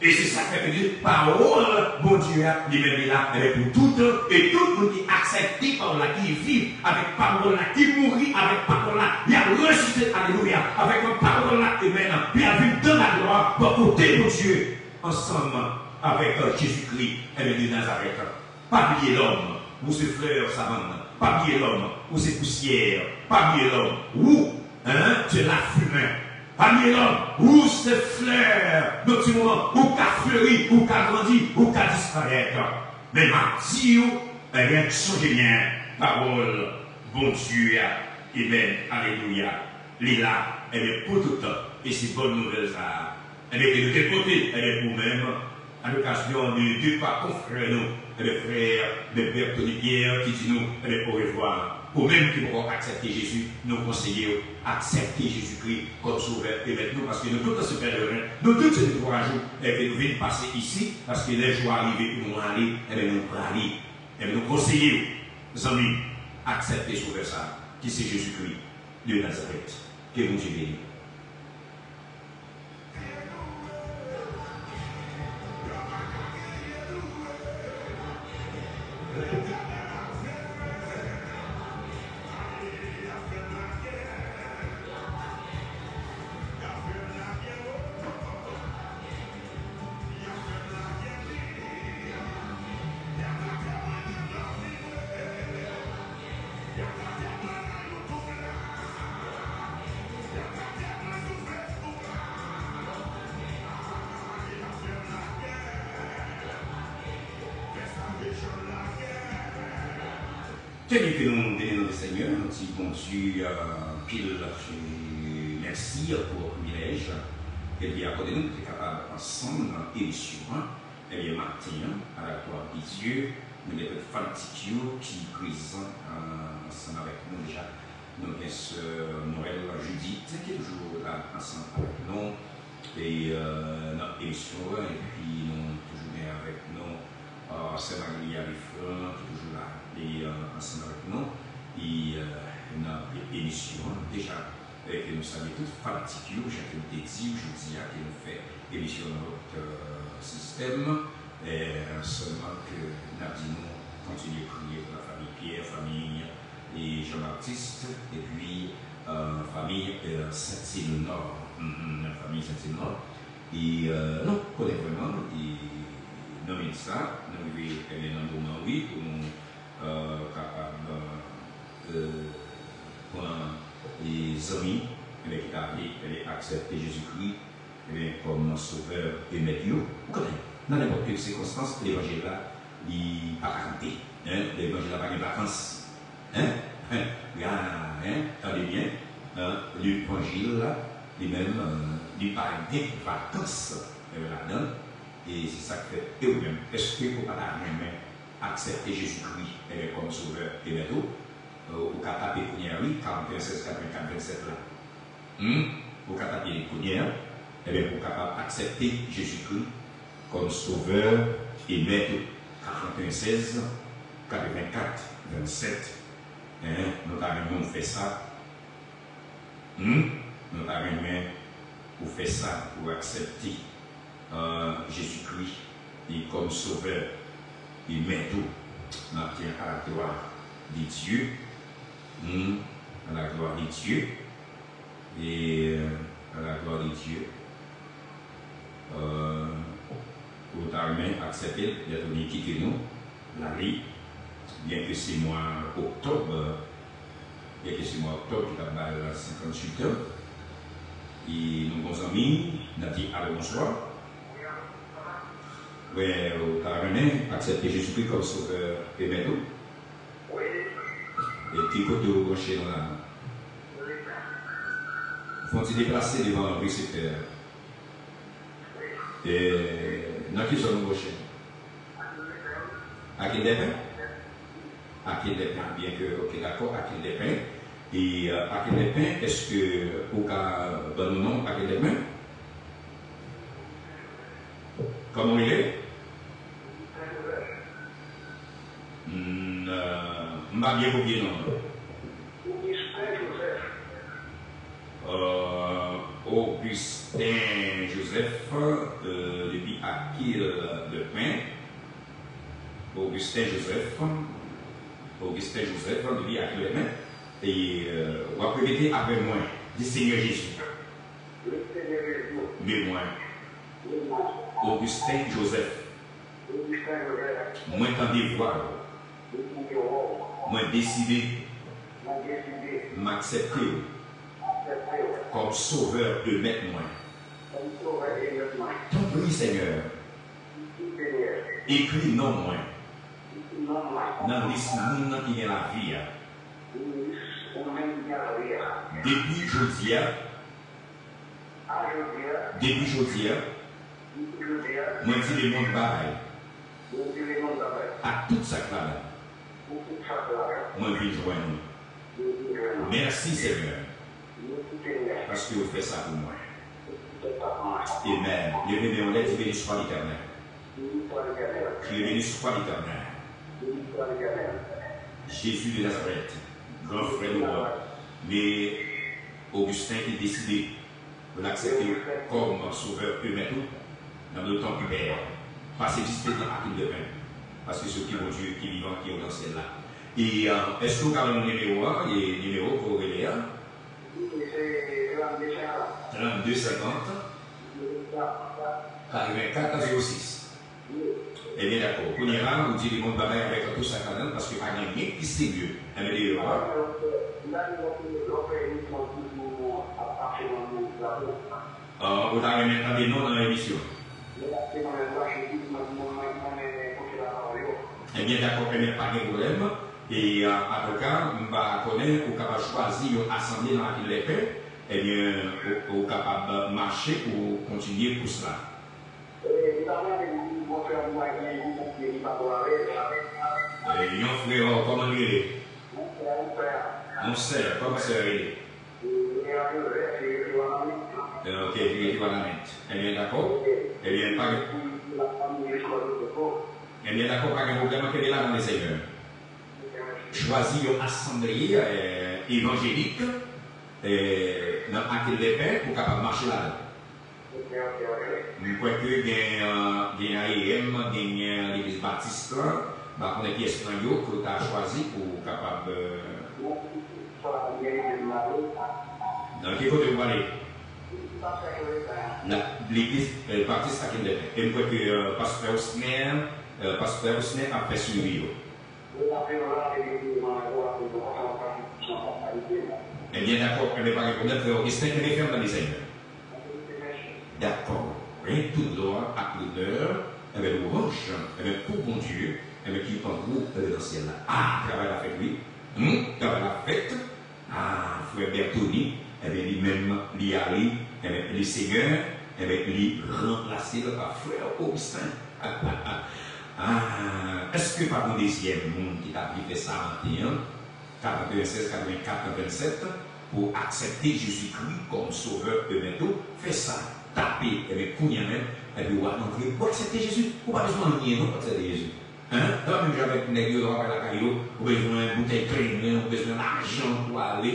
Et c'est ça que dit parole, bon Dieu, lui-même est là, avec pour tout, et tout le monde qui accepte par là, qui vit avec parole là, qui mourit avec parole là, il a ressuscité, alléluia, avec une parole là, et maintenant, il a vu dans la gloire, pour côté de Dieu, ensemble avec Jésus-Christ, et de Nazareth. Pas oublier l'homme. Ou ses fleurs savane, pas bien l'homme, ou ses poussières, pas bien l'homme, ou c'est la fumée, pas bien l'homme, ou ses fleurs, dans ce moment, ou qu'a fleuri, ou qu'a grandi, ou qu'a disparaître. Mais Mathieu, eh bien, songez bien, parole, bon Dieu, et bien, alléluia, il est là, eh bien, pour tout le temps, et c'est bonne nouvelle ça, eh bien, de quel côté, eh bien, vous-même, à l'occasion de deux pas confrères, nous, les frères, les pères Tony Pierre, qui dit nous, au revoir. Pour même qui pourront accepter Jésus, nous conseillons accepter Jésus-Christ comme sauveur et maintenant, parce que nous tous ce pèlerin, nous tous ces 3 jours, et que nous venons passer ici, parce que les jours arrivés, nous allons aller, et bien nous allons aller, et bien nous conseillons, nos amis, accepter sauveur ça, qui c'est Jésus-Christ de Nazareth. Que vous Dieu bénisse. Tenez que nous donnons le Seigneur, nous disons bon Dieu, pile, merci pour le privilège. Et bien, accordé nous d'être capables ensemble dans l'émission. Et bien, matin, à la gloire de Dieu, nous avons des fanatiques qui présent ensemble avec nous déjà. Nous avons sœur Noël Judith qui est toujours là ensemble avec nous. Et notre émission, et puis nous toujours bien avec nous. C'est Marie Alifran qui est toujours là. Et ensemble avec nous, et dans l'émission déjà, que nous savions toutes fatigues, chacun des dit aujourd'hui, que nous faisons émission dans notre système, seulement que nous avons continué à prier pour la famille Pierre, famille et Jean-Baptiste, et puis famille Saint-Île-Nord, famille Saint-Île-Nord, et nous connaissons vraiment, et nous avons ça, nous avons un moment, oui, pour nous. Capable pour les amis qui avaient accepté Jésus-Christ comme sauveur et maître. Dans n'importe quelle circonstance, l'évangile là, il n'a pas raté. L'évangile n'a pas de vacances. Attendez bien, l'évangile là, lui-même, il n'a pas de vacances là-dedans. Et c'est ça que fait eux-mêmes. Est-ce que vous pas accepter Jésus-Christ comme sauveur et bientôt, au cas taper oui, 41, 16, 84, 27 là. Au cas taper les Counières, et bien pour capable accepter Jésus-Christ comme sauveur et maître 41, 16, 84, 27. Nous avons fait ça. nous avons pour faire ça, pour accepter Jésus-Christ et comme sauveur et maître, nous tient à la gloire de Dieu, à la gloire de Dieu et à la gloire de Dieu. Pour t'armer accepter d'être venu quitter nous, la vie, bien que c'est mois octobre, qui a 58 ans, et nous avons amis, nous avons dit allô bonsoir. Oui, t'armer accepter Jésus-Christ comme sauveur et maître. Et qui côté au rocher dans la. Faut-il déplacer devant le récepteur? Et dans qui sont nos rochers? À quel dépend? À quel dépend? Bien que, ok, d'accord, à quel dépend? Et à quel dépend? Est-ce que, au cas de nos noms, à quel dépend? Comment il est? M'a bien oublié non. Augustin Joseph, depuis Akil de Pain. Augustin Joseph, depuis Akil de Pain. Et on va répéter avec moi, du Seigneur Jésus. Mais moi, Augustin Joseph, moi t'en voir, moi décidé m'accepter comme sauveur de mettre moi. Ton prie Seigneur, écris non moi, dans l'islam qui est la vie. Depuis jeudi, moi dis le monde bagaille à toute sa classe. Moi je vais joindre. Merci Seigneur. Parce que vous faites ça pour moi. Amen. Je vais me lever, béni soit l'Éternel. Je vais béni soit l'Éternel. Jésus de Nazareth, grand frère de moi. Mais Augustin qui décidé de l'accepter comme sauveur eux-mêmes dans le temps plus père. Parce que c'est à qui de pain. Parce que ceux qui vont Dieu, qui vivent, qui ont dans celle-là. Et est-ce que vous avez mon numéro et numéro pour relayer? 32 50 84 06. Eh bien d'accord. Pour l'Iran, vous dites les mondes bagaille avec tout ça parce qu'il n'y a rien qui c'est mieux. Vous avez maintenant des noms dans l'émission. Eh bien d'accord, il n'y a pas de problème. Et en tout cas, on va connaître, on va choisir une assemblée dans laquelle les paix, eh bien, on est capable de marcher pour continuer pour cela. Et un frère, comment il est? Mon frère, comment c'est il? Ok, il est équivalent. Eh bien d'accord. Eh bien, pas de problème, quel est là dans les seigneurs? Choisir une assemblée évangélique dans laquelle les pères pour capable marcher là. Je crois que il y a AEM, il y a l'église baptiste, on est pièce que tu as choisi pour capable. Dans quel côté vous allez? L'église baptiste à qui les pères. Et je crois que pasteur Osner a fait suivi. Eh bien d'accord, elle n'est pas répondre, frère Augustin, elle est ferme dans les seigneurs. D'accord, rien toute gloire à l'honneur, elle est louange, elle est pour bon Dieu, elle est qui en vous dans le ciel là. Ah, travail la fête, oui. Travail la fête. Ah, frère Bertoni, elle est lui-même, lui allé, elle est le Seigneur, elle est lui remplacé par frère Augustin. Est-ce que par mon deuxième monde qui t'a fait ça en 96, 84, 27 pour accepter Jésus-Christ comme sauveur de métaux, fait ça, taper, et bien, même, et puis, on va entrer pour accepter Jésus. Vous n'avez pas besoin de rien, non, pour accepter Jésus. Même j'avais une négociation avec la caillou, vous avez besoin d'une bouteille crémée, vous avez besoin d'argent pour aller.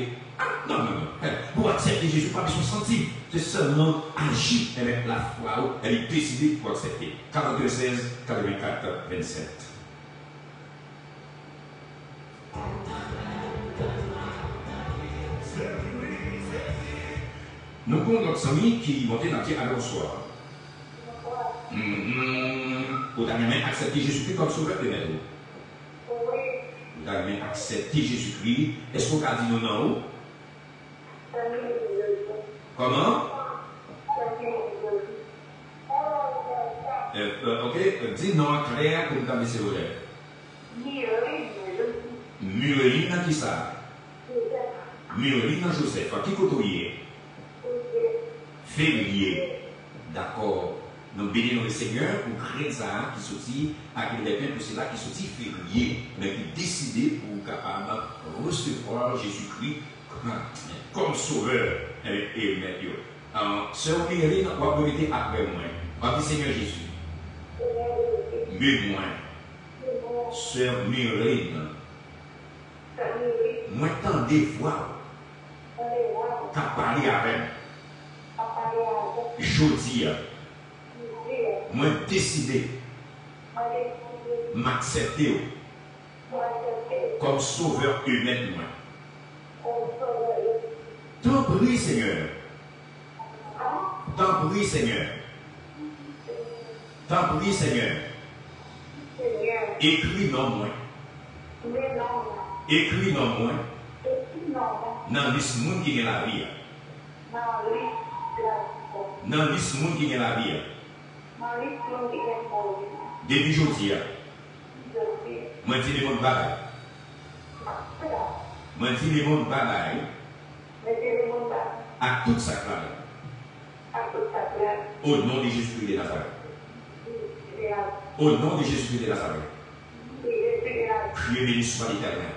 Non, non, non. Pour accepter Jésus, pas besoin de sentir. C'est seulement agir avec la foi. Elle est décidée pour accepter. 42, 16, 84, 27. Nous avons notre ami qui montait dans le pied à bonsoir. Vous avez accepté Jésus-Christ comme sauveur de nous. Vous avez accepté Jésus-Christ. Est-ce qu'on a dit non, non? Comment? Ok, dis non clair pour nous dire c'est Murline qui ça? Murline Joseph, qui côtoyait? Février. D'accord. Nous bénissons le Seigneur pour créer ça qui sortit à quelqu'un pour cela qui sortit février, mais qui décidé pour capable recevoir Jésus-Christ comme sauveur et maître. Sœur Myriam, on va vous après moi. On va dire Seigneur Jésus. Mais moi, Sœur Myriam, moi tant des voix qu'à parler avec. Jeudi, moi décidé m'accepter comme sauveur humain. T'en prie, Seigneur. T'en prie, Seigneur. T'en prie, Seigneur. Écris non moi. Écris non moi. Dans le monde qui est la vie. Dans le monde qui est la vie. Depuis aujourd'hui, moi je dis les mondes bagaille. Moi je dis les mondes bagaille. À toute sa classe. Au nom de Jésus-Christ de Nazareth. Au nom de Jésus-Christ de Nazareth. Priez, béni soit l'Éternel.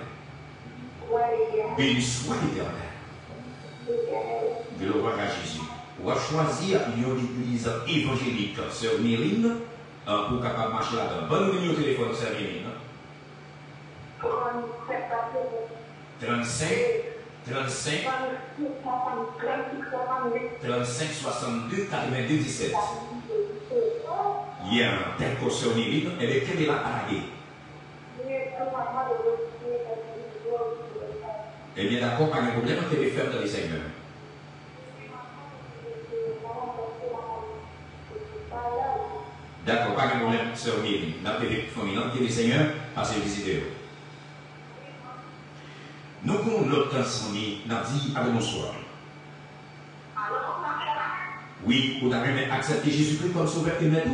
Béni soit l'Éternel. Gloire à Jésus. On va choisir une église évangélique, Sœur Myriam, pour capable marcher là-dedans. Bonne numéro de téléphone, Sœur Myriam. 35 62 82 17. Il y a un tel que Sœur Myriam, elle est quelle est la parade? Eh bien d'accord, pas de problème, on peut faire dans les Seigneurs. D'accord, pas de problème, Sœur Myriam. La famille, qui est le Seigneur, passez visiter. Nous avons l'autre ensemble, nous avons dit à bonsoir. Oui, vous avez accepté Jésus-Christ comme sauveur et maître?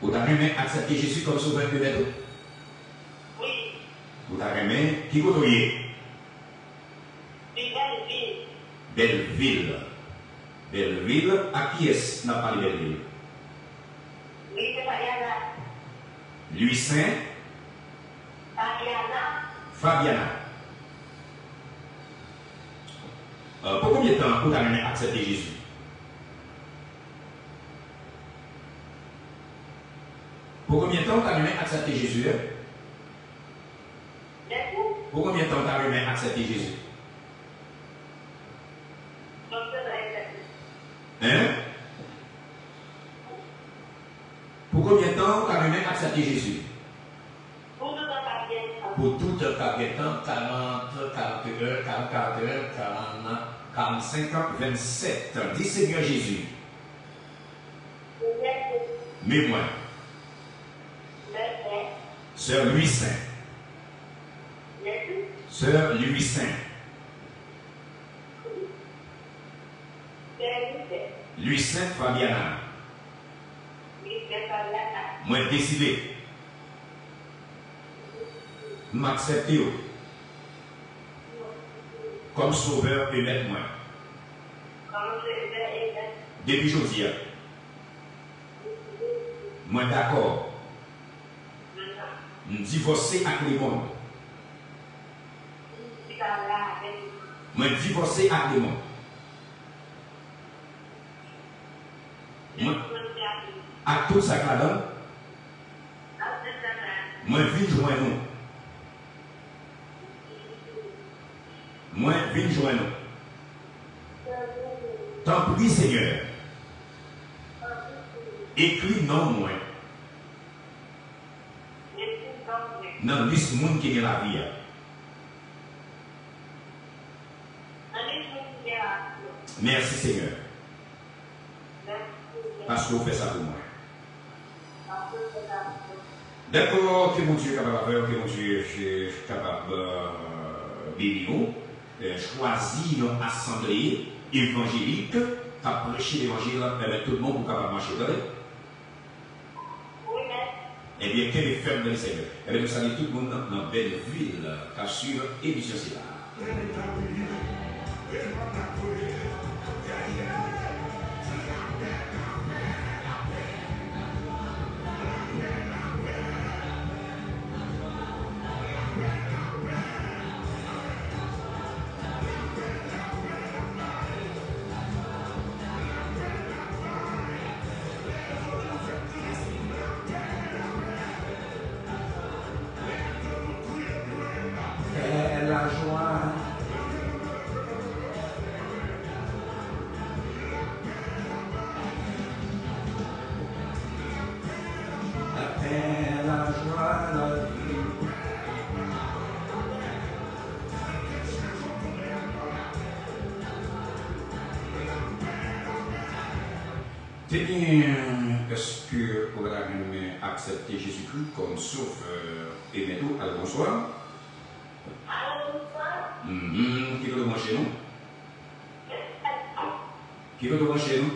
Vous avez accepté Jésus comme sauveur et maître? Oui. Vous avez qui côtoyez? Belleville. Belleville, à qui est-ce n'a pas Belleville? Louis Saint. Fabiana. Pour combien de temps vous avez accepté Jésus? Pour combien de temps vous avez accepté Jésus? Pour combien de temps vous avez accepté Jésus? Hein? Pour combien de temps vous avez accepté Jésus? Pour tout le temps, 40, 41, 44, 40, 45 ans, 27. Dis Seigneur Jésus. Mais moi. Sœur Louis Saint. Sœur Louis Saint. Louis Saint Fabiana. Moi décidé. M'accepter comme sauveur et maître moi. Depuis aujourd'hui, moi d'accord. Je divorcer avec le monde. Moi divorcer avec le monde. Moi, à tout ça là-dedans, moi vite joindre nous. Moi, viens joindre. T'en prie, Seigneur. Écris non, moi. Dans liste monde qui est la vie. Merci, Seigneur. Parce que vous faites ça pour moi. D'accord, que mon Dieu est capable de faire, que mon Dieu est capable de bénir, choisir une assemblée évangélique, qui a prêché l'évangile avec tout le monde pour capable de marcher dans les. Eh bien, quel est ferme dans le Seigneur? Eh bien, nous saluons tout le monde dans Belleville, qui a suivi l'émission c'est là. La joie. La paix, la joie, la vie. C'est bien, est-ce que vous avez accepté Jésus-Christ comme sauveur et bientôt, allô, bonsoir. Qui veut le manger, non? Qui veut le manger, non?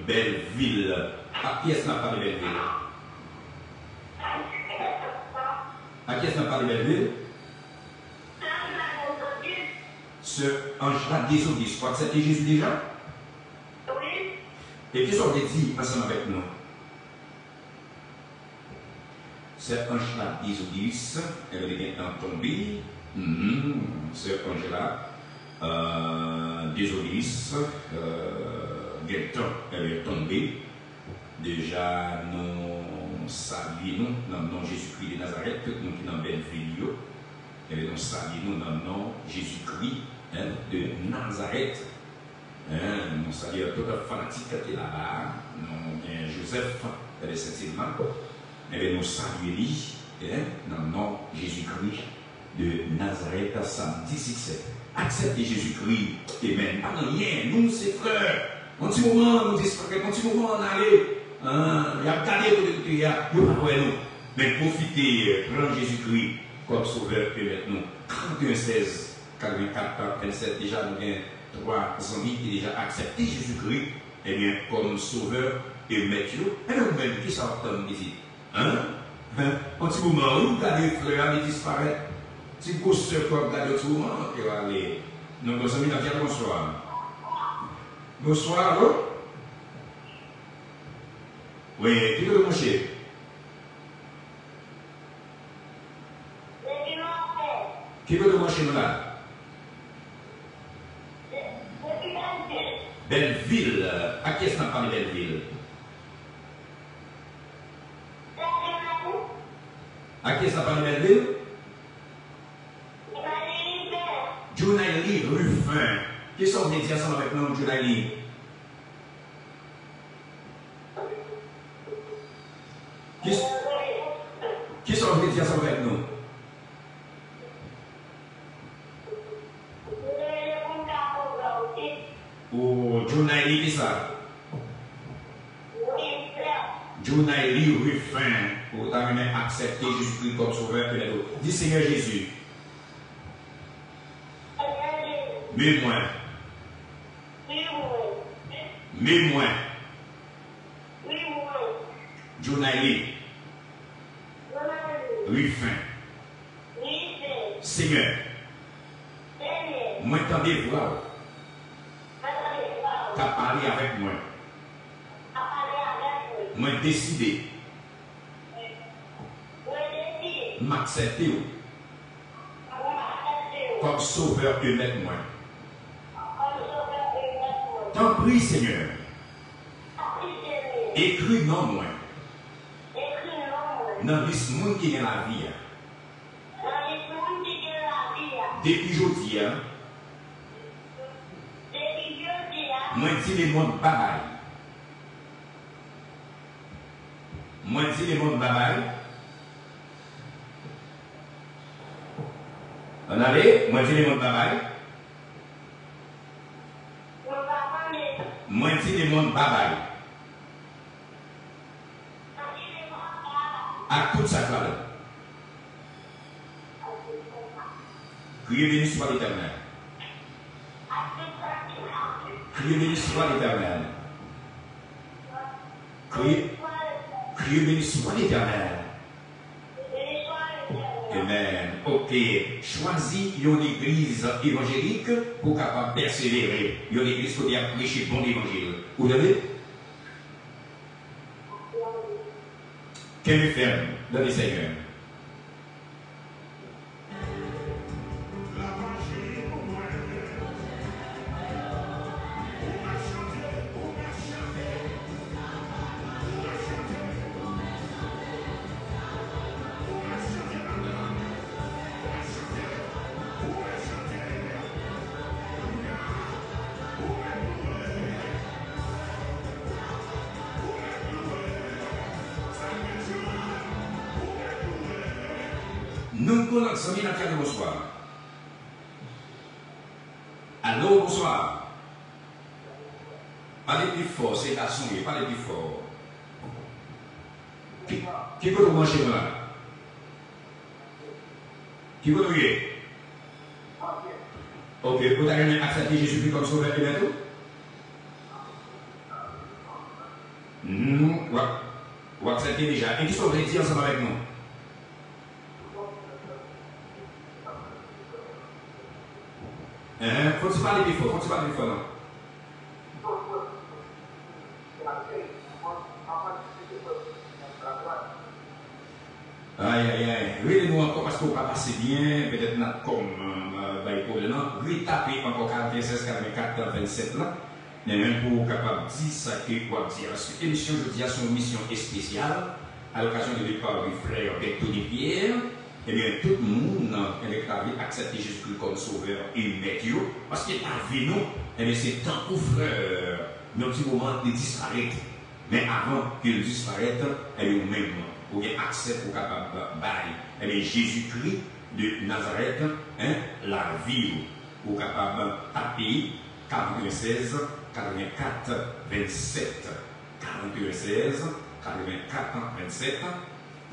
Belleville. À qui est-ce qu'on a parlé de Belleville? À qui est-ce qu'on a parlé de Belleville? Ce ange-là des Odysses, vous acceptez Jésus déjà? Oui. Et qu'est-ce qu'on a dit ensemble avec nous? Cet ange-là des Odysses, elle est maintenant tombée. Ce ange-là, des Odysses, elle est tombée. Déjà, nous saluons dans le nom de Jésus-Christ de Nazareth, tout le monde qui est dans Belleville, et nous saluons dans le nom de Jésus-Christ de Nazareth. Nous saluons tout le fanatique qui est là-bas, nous Joseph, elle est Saint-Sylvain, et nous saluons dans le nom de Jésus-Christ de Nazareth, samedi 6. Acceptez Jésus-Christ, et même pas rien, nous, c'est frères. Un petit moment, nous disons, un petit moment, on allait, il y a gardé tout le pays, il n'y a pas de nous. Mais profitez, prendre Jésus-Christ comme sauveur, et maintenant, 31, 16, 44, 27, déjà, nous avons 3 amis qui ont déjà accepté Jésus-Christ, et bien, comme sauveur et maître. Et nous-mêmes, qui s'en tombe ici? Un petit moment, où vous regardez les frères, ils disparaissent. Si vous regardez le petit moment, et vous allez. Nous, nos amis, dans bonsoir. Bonsoir, allô? Oui, qui veut le manger? Qui veut le manger, nous là? Belleville. À qui est-ce qu'on a parlé de Belleville? À qui est-ce qu'on a parlé de Belleville? Junaili Ruffin. Qui sont venus dire ensemble avec nous, Junaili? Qui sont venus dire ensemble avec nous? Oh, Junaili, qui ça? Junaili Ruffin. Pour t'amener à accepter Jésus-Christ comme sauveur et les autres. Dis Seigneur Jésus. Mets-moi. Mets-moi. Junaili. Ruffin. Seigneur. Moi, t'entendez voir. T'as parlé avec moi. Moi, décidé. M'accepter comme sauveur et maître moi. T'en prie, Seigneur. Écris non moi. Dans le monde qui est la vie. depuis jeudi, moi dis les mondes bye. Moi dis les mondes bye. On allait, moi dis les mondes bye. Moi dis les mondes bye. À tout ça là. Criez béni soit l'Éternel. Criez béni soit l'Éternel. Criez béni soit l'Éternel. Amen. Ok. Choisis une église évangélique pour capable persévérer. Une église qui a prêché bon évangile. Vous avez? Quel est ferme dans les Seigneurs? Nous connaissons bien la bonsoir. Allô, bonsoir. Parlez plus fort, c'est la sonne, parlez plus fort. Qui peut vous manger là? Qui peut vous y? Ok, vous avez accepté Jésus-Christ comme sauveur et bientôt? Vous acceptez déjà. Et qui sont venus ensemble avec nous? Faut-il parler plus fort? Faut-il parler plus fort, non? Aïe, aïe, aïe. Révélez-nous encore parce qu'on va passer bien, peut-être notre comme problème. Retapez encore 46, 44, 27 là. Mais même pour capable de dire ça que quoi dire. Parce que l'émission, je dis, c'est une mission spéciale à l'occasion du départ du frère Bertoni Pierre. Eh bien, tout le monde a accepté Jésus-Christ comme sauveur et maître. Parce qu'il est arrivé, nous, eh bien, c'est tant pour frère, nos petits moments de disparaître. Mais avant qu'il disparaisse, eh bien, nous-mêmes, pour qu'il y ait accès pour capable de bailler. Eh bien, Jésus-Christ de Nazareth, la vie, pour capable de taper 96, 44, 27, 41, 16, 84, 27.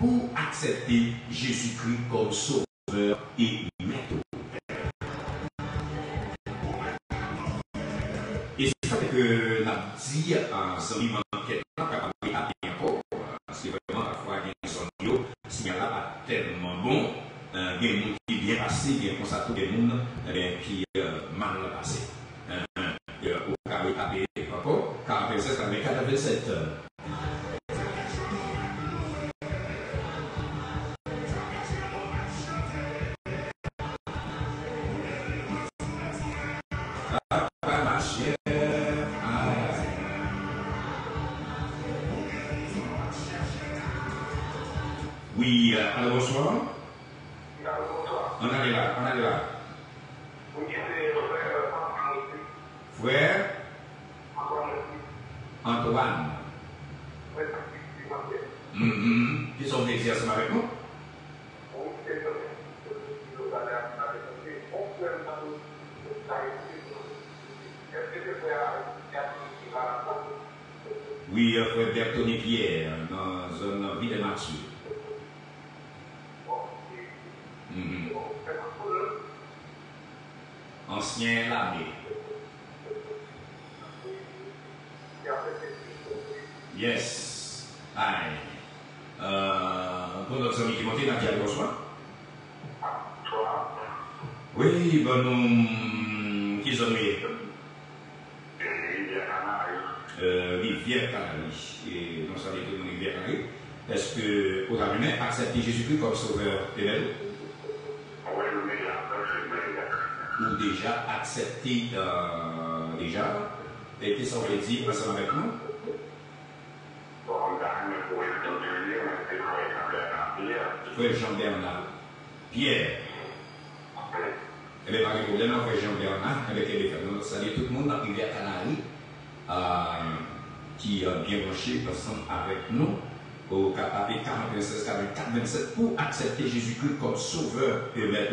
Pour accepter Jésus-Christ comme sauveur et maître. Et c'est ça que l'a dit en ce moment qui est capable de taper encore, parce que vraiment parfois il y a un son de signal là pas tellement bon, il y a des gens qui bien passé, il y a constaté des gens qui mal passé. Au cas où taper encore, 46, 44, 27. Oui, alors bonsoir. On est là, on est là. Frère Antoine. Qui sont d'exercice avec nous? Oui, frère Bertoni Pierre, dans une vie de Mathieu. Ancien l'abbé. Yes. Aye. Pour notre ami qui monte, Nadia, bonsoir. Oui, bon, nous, qui sont Rivière Canarie. Et nous sommes tous Rivière Canarie. Est-ce que vous avez accepté Jésus-Christ comme sauveur et maître? Ou déjà accepté déjà? Et qui sont dit ensemble avec nous? Frère Jean-Bernard Pierre. Eh bien, pas de problème, avec Jean-Bernard, avec les femmes. Nous saluons tout le monde dans la rivière Canarie qui est bien branché ensemble avec nous au capable 46, 44, 27 pour accepter Jésus-Christ comme sauveur et maître.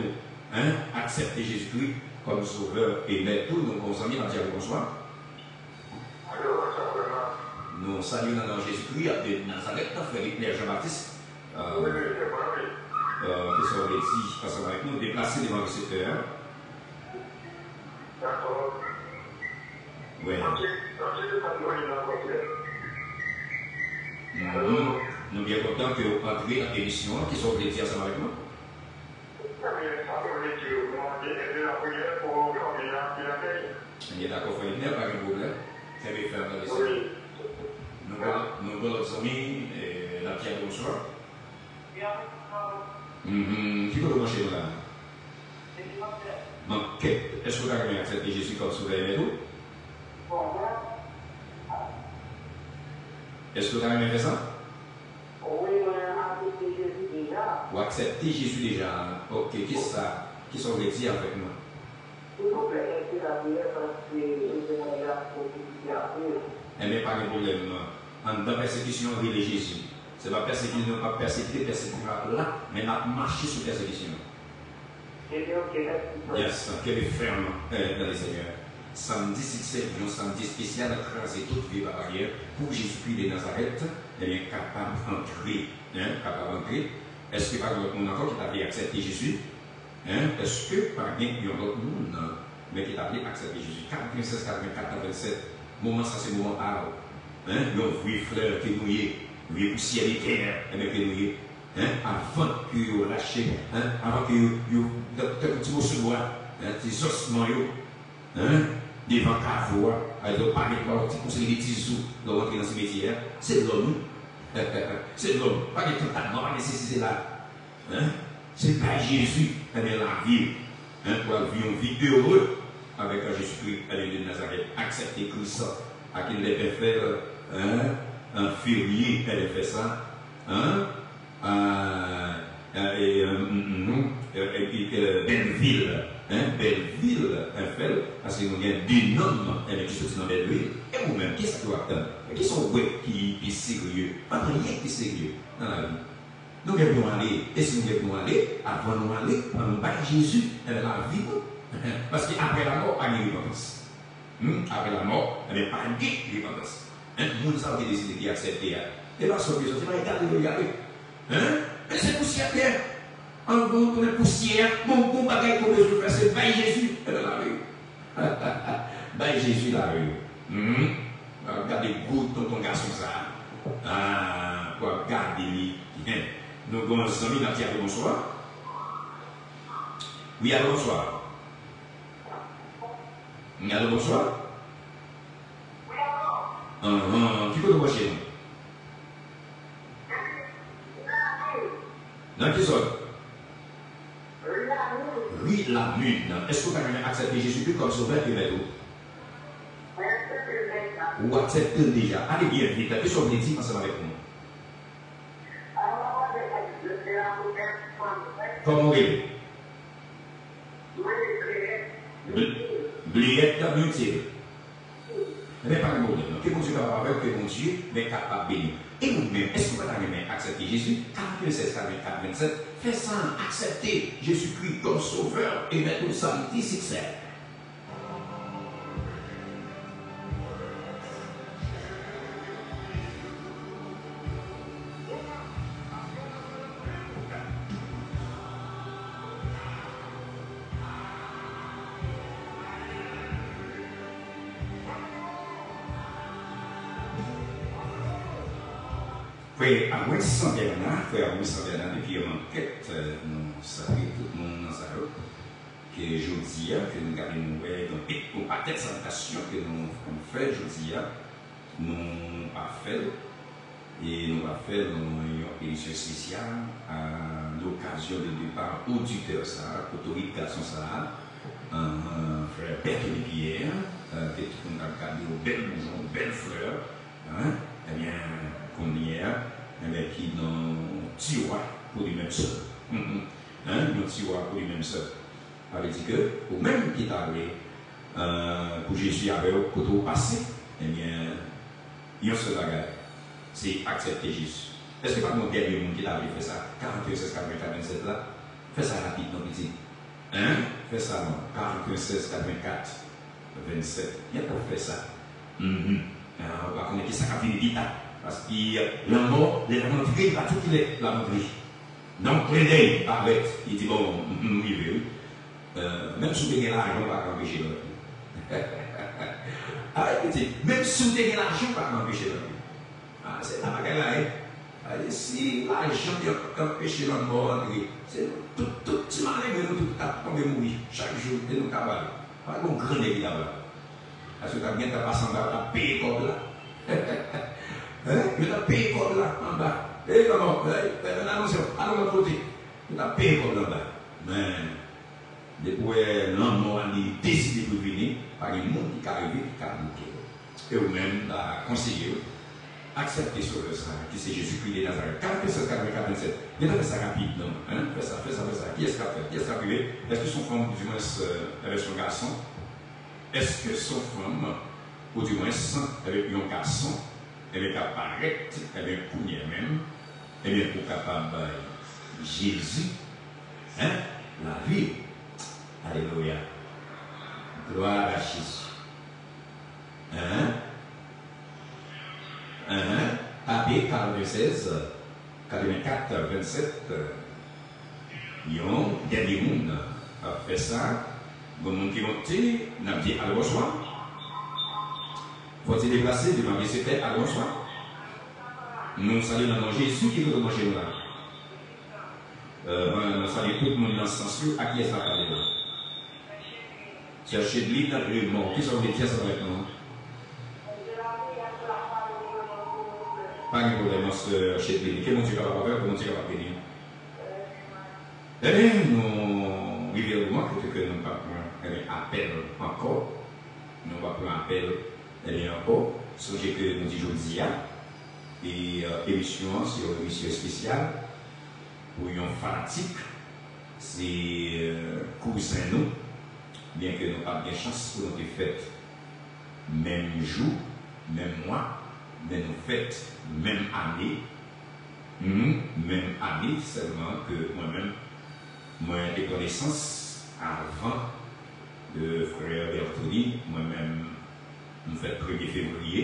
Hein? Accepter Jésus-Christ comme sauveur et maître. Nous, nos amis, on dit bonsoir. Nous saluons dans Jésus-Christ de Nazareth, frère Jean-Baptiste. Qui sont ici, passant avec nous, déplacés devant le secteur. D'accord. Oui. Nous bien contents que vous entrez dans l'émission, qui sont ici ensemble avec nous. Il y a d'accord, il n'y a pas de problème. C'est bien faire dans les nous avons nos amis, la Pierre, bonsoir. Qui peut vous brancher là? Donc, est-ce que vous avez accepté Jésus comme sauveur et tout? Est-ce que vous avez fait ça? Oui, on a accepté Jésus déjà. Vous acceptez Jésus déjà? Ok, qui est ça? Qui sont les dire avec nous? S'il vous plaît, est-ce que la prière parce que je la possibilité après? Eh bien, pas de problème. En dans persécution, il est Jésus. Ce n'est pas persécution, pas persécuter là, mais on a marché sur persécution. Yes, quel est ferme dans les Seigneurs. Samedi 6 un samedi spécial, écraser toute vie barrière pour Jésus-Christ de Nazareth, et bien capable d'entrer. Capable d'entrer. Est-ce que par exemple, on encore qui avait accepté Jésus? Est-ce que par exemple, il y a d'autres monde, mais qui avait accepté Jésus? 46, 44, 27, moment ça c'est moment A. Il y a un vieux fleur qui est nouillé, un vieux poussière de terre, qui est nouillé. Avant que vous lâchez, avant que vous petit mot sur moi, des ossements, devant Cavour, vous parlez de quoi, vous conseillez des tisous, de rentrer dans ce métier, c'est l'homme. C'est l'homme, pas de totalement, pas de nécessité là. C'est pas Jésus, mais la vie, pour vivre une vie heureuse avec Jésus-Christ, de Nazareth, accepter Christ, à qui il avait fait un février, elle a fait ça. Belleville, Belleville, fait, parce que nous avons des noms qui sont dans Belleville. Et vous-même, qu'est-ce que vous attendez? Qui sont qui sont sérieux? Pas rien qui est sérieux dans la vie. Nous devons aller, et si nous devons aller, avant de nous aller, on va Jésus, la vie. Parce qu'après la mort, pas de repentance. Après la mort, il n'y a pas de repentance. Nous avons décidé d'accepter. Et parce que nous avons regardé. Mais c'est poussière. En gros, on est poussière. Mon bon bagage qu'on veut faire, c'est bailler Jésus dans la rue. Bailler Jésus dans la rue. Regardez goutte dans ton garçon ça. Pour regarder lui. Nous avons des amis dans le bonsoir. Oui, allô, bonsoir. Allô, bonsoir. Qui peut nous voir chez nous? Non, qui sont? Oui, la lune. Est-ce que vous avez accepté Jésus-Christ comme sauveur et maître? Ou acceptez déjà? Allez bien vite. Qu'est-ce que vous voulez dire ensemble avec nous? Comment est-ce? Bliette dans le ciel. Mais pas de problème. Que mon Dieu est capable de faire, que mon Dieu est capable de bénir. Et vous-même, est-ce que vous avez accepté Jésus? 46, 44, 27. Fais ça, accepter Jésus-Christ comme sauveur et mettre au samedi 6. Frère, à moins 100 Bernard, frère, à moins 100 Bernard, depuis une enquête, nous savons tout le monde dans sa route, que je dis, que nous avons fait, pour pas tête salutation que nous fait, je dis, nous avons fait, et nous avons fait une émission spéciale à l'occasion du départ auditeur, ça, autorité garçon, ça, frère Berthe Pierre, que tout le monde a regardé aux belles bourgeons, aux belles fleurs, eh bien, qu'on y est, qui dans tiroir pour lui-même seul. Dans tiroir pour lui-même seul. Ça veut dire que, ou même qui t'a pour Jésus avec eux, pour tout passer, eh bien, il y a un seul bagage, c'est accepter Jésus. Est-ce que pas mon dernier monde qui t'a fait ça? 41, 16, 84, 27 là? Fais ça rapidement, petit. Hein? Fais ça, non? 41, 16, 84, 27. Il y a pour faire ça. On va connaître qui ça a fini vite. Parce que la mort, les rentrées, pas tout la rentrée. Donc, l'idée, avec, il dit bon, oui, oui. Même si vous avez l'argent, on va empêcher l'autre. Ah, petit, même si vous avez l'argent, on va empêcher l'autre. Ah, c'est la bagarre là, si l'argent vient empêcher l'autre mort, c'est tout petit malin que nous tout mourir chaque jour, et nous caballer. Pas un grand évident là. Parce que tu as bien passé en bas, tu as payé comme là. Tu as payé comme là, en bas. Et comment? Allons de côté. Tu as payé comme là en bas. Mais, depuis l'homme a décidé de venir, par les gens qui arrivent, qui arrivent. Et vous-même, la conseiller, accepter sur le sang, qui c'est Jésus-Christ de Nazareth. 47, 44, 27. Viens faire ça rapide, non? Fais ça. Qui est-ce qui a fait? Qui est-ce qui a privé? Est-ce que son femme, du moins, avec son garçon? Est-ce que son femme, ou du moins, avec un garçon, elle est apparaître, elle est pour même, elle est pour capable Jésus, la vie. Alléluia. Gloire à Jésus. Tapez 46, 84, 27. Yon, dernier monde a fait ça. Bon monde qui monte, n'a dit à bonsoir. Faut-il déplacer devant les secrets à bonsoir? Nous saluons dans Jésus qui veut manger là. Nous saluons tout le monde dans ce sens à qui est-ce qu'on parle là? Cherchez de l'île dans le monde. Qui sont les pièces avec nous? Pas de problème, cherchez de l'île. Quel monde tu es capable de faire? Comment tu es capable de venir? Eh bien, nous vivons au moins que nous ne pas prendre appel encore. Nous ne pas prendre appel encore. Songez que nous disons aujourd'hui, et émission, c'est une émission spéciale pour un fanatique. C'est cousin nous. Bien que nous n'avons pas de chance pour nous faire même jour, même mois, mais nous faisons même année, seulement que moi-même, moi j'ai connaissance avant le frère Bertoni, moi-même, nous faisons 1er février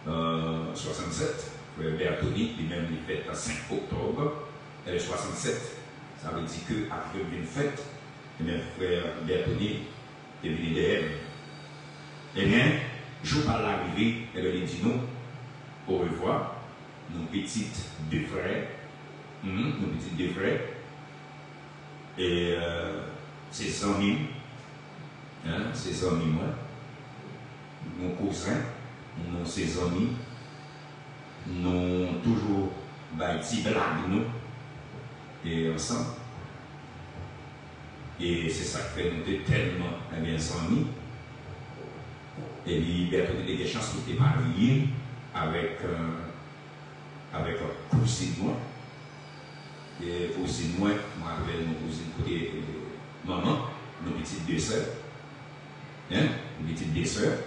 67, frère Bertoni, lui-même, il fait le 5 octobre 67, ça veut dire qu'après une fête, et bien, frère Bertoni est venu derrière. Eh bien, je ne parle l'arrivée, et il dit nous, au revoir, nos petites deux frères, et ses amis, moi, mon cousin, ses amis, nous toujours des blagues, nous, et ensemble. Et c'est ça qui fait nous tellement bien amis. Et lui, Bertoni a des chances de se marier avec un cousin de moi. Et cousin de moi, avec mon cousin côté maman, nos petites deux sœurs. Nos petites deux sœurs.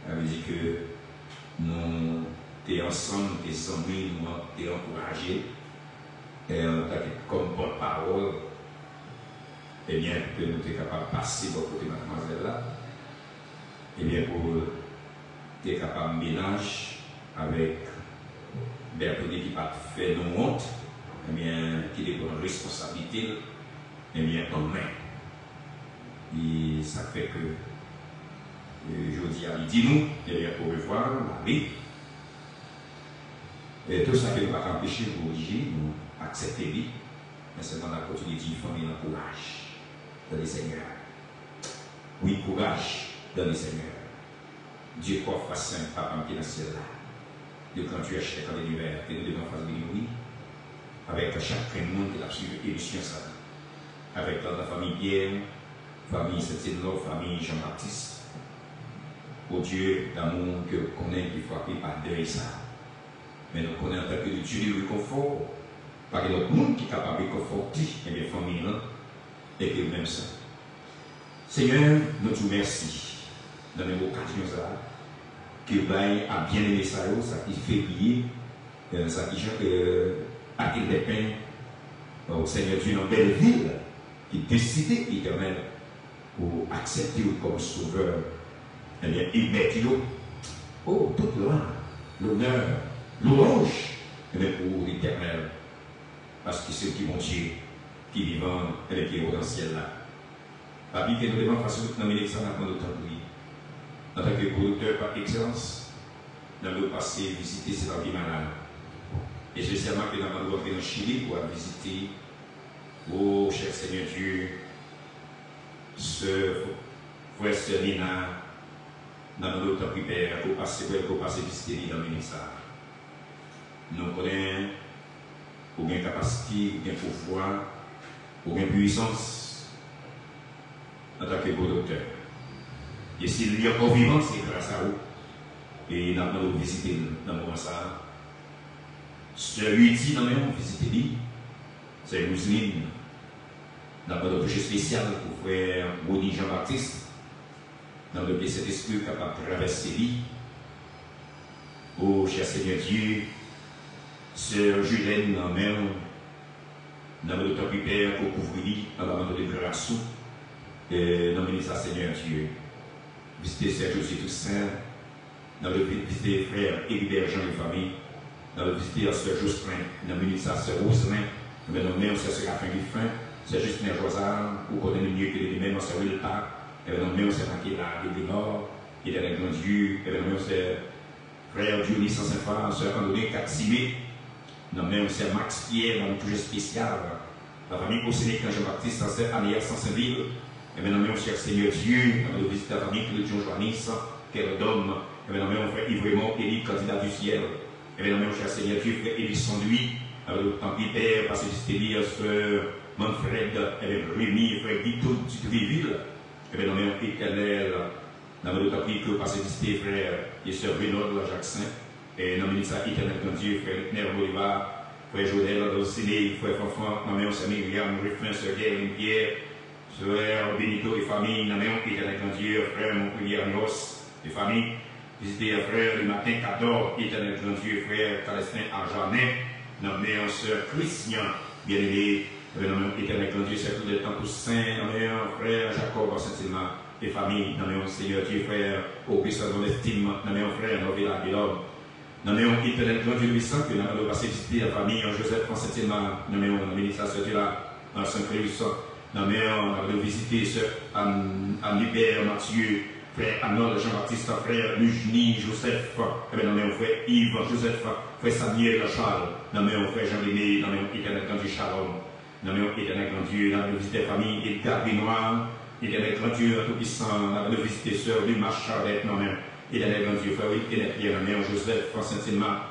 Ça veut dire que nous sommes ensemble, nous sommes amis, nous sommes encouragés. Et comme porte-parole, eh bien, que nous sommes capables de passer pour côté mademoiselle là, eh bien, pour être capable de mélange avec Bertoni qui n'a pas fait nos honte, eh bien, qui est une responsabilité, eh bien, en main. Et ça fait que, je dis à lui, dis-nous, eh bien, pour revoir la vie. Et tout ça qui ne va pas empêcher de corriger, nous accepter lui, mais c'est dans la continuité de famille, le courage dans le Seigneur. Oui, courage dans le Seigneur. Dieu croit face à un papa qui est dans le ciel là. De quand tu achètes dans l'univers, et nous devons faire des oui, avec chaque monde qui a suivi l'émission ça. Avec la famille Pierre, famille Saint-Étienne, famille Jean-Baptiste. Au Dieu d'amour que nous connaissons, qui frappé par deuil ça. Mais nous connaissons en tant que Dieu le réconfort. Par notre monde qui est capable de réconforter, et bien famille là. et que même ça. Seigneur, nous te remercions dans les occasions que Baye a bien aimé ça, ça qui fait briller, ça qui chante à quel des pains. Au Seigneur Dieu, dans belle ville, qui décide éternel pour accepter comme sauveur, eh bien, il met toute l'honneur, louange, eh bien, pour l'éternel. Parce que c'est qui mon Dieu, qui est vivant, et qui est au ciel là. Papi, que nous devons faire dans l'élection dans notre temps en tant que producteur par excellence, dans le passé, visiter ces papiers malades. Et spécialement que nous allons rentrer en Chili pour visiter, oh cher Seigneur Dieu, ce frère Serina, dans notre prière, pour passer visiter dans le ministère. Nous connaissons aucune capacité, aucun pouvoir, aucune puissance en tant que producteur. Et s'il y a encore vivant, c'est grâce à vous. Et nous allons visiter dans le moment ça. Celui qui nous avons visité, c'est Mousseline. Nous avons un toucher spécial pour frère Boni Jean-Baptiste. Dans le pied cet esprit capable de traverser lui. Oh, cher Seigneur Dieu, Sœur Julien, nous avons le temps Père pour couvrir lui, nous avons de grâce. Et nous avons ça, Seigneur Dieu. Visiter Sœur Josie Toussaint, nous avons visité frère Hébert Jean et famille. Nous avons visité Sœur Jospin, nous avons visité Sœur Roselin, nous avons nommé Sœur Séraphin Guiffin, Sœur Justine Joisard, ou connaît le mieux que les mêmes, Sœur Wilta, nous avons nommé Sœur Maquila, l'Église Nord, et dans le Grand Dieu, nous avons nommé Sœur Frère Dionis Saint-Saint-Phare, Sœur André Katsibé, nous avons nommé Sœur Max Pierre, dans le projet spécial, la famille Océnique Jean-Baptiste, Sœur Anière Saint-Saint-Ville, et nous avons nommé cher Seigneur Dieu, nous avons visité la famille Claude Joannis, Quel d'homme, et nous avons nommé frère Yves-Raymond, Élie, candidat du ciel. Et bien, mon cher Seigneur Dieu, frère Élisson, lui, avec le temps qui perd, parce que c'était lié à frère Manfred, avec Rémi, frère Guito, du Triville. Et bien, mon éternel, dans le temps que parce que c'était frère et sœur Renaud, Jacques et dans le ministère éternel de Dieu, frère Ner Bolivar, frère Joël, Dociné, frère Fanfan, dans le ministère Myriam, Ruffin, sœur Guerre, Pierre, sœur Benito et famille, dans le ministère éternel de Dieu, frère Montpellier, Agnos et famille. Visiter un frère du matin 14, éternel grand Dieu, frère Palestin à jamais, nommé un sœur Christian, bien-aimé, nommé éternel grand Dieu, c'est tout le temps tout saint, nommé un frère Jacob Saint-Silma et famille, nommé un Seigneur Dieu, frère Auguste dans l'estime, nommé un frère Novilla Guillaume, nommé un éternel grand Dieu puissant, que nous avons passé visiter la famille, un Joseph Saint-Silma, nommé un ministre de Dieu là, un Saint-Christ, nommé un visiter ce Anne-Hubert Mathieu, frère Arnold Jean-Baptiste, frère Lugny, Joseph, nommé un frère Yves, Joseph, frère Samuel Charles, nommé un frère Jean-René, nommé un éternel grand Dieu Shalom, nommé un éternel grand Dieu, nous avons visité la famille Edgar Benoît, éternel grand Dieu tout-puissant, nous avons visité sœur Luma Charlotte, nommé un éternel grand Dieu, frère Wilkenneth Pierre, nommé un Joseph, François Saint-Silma,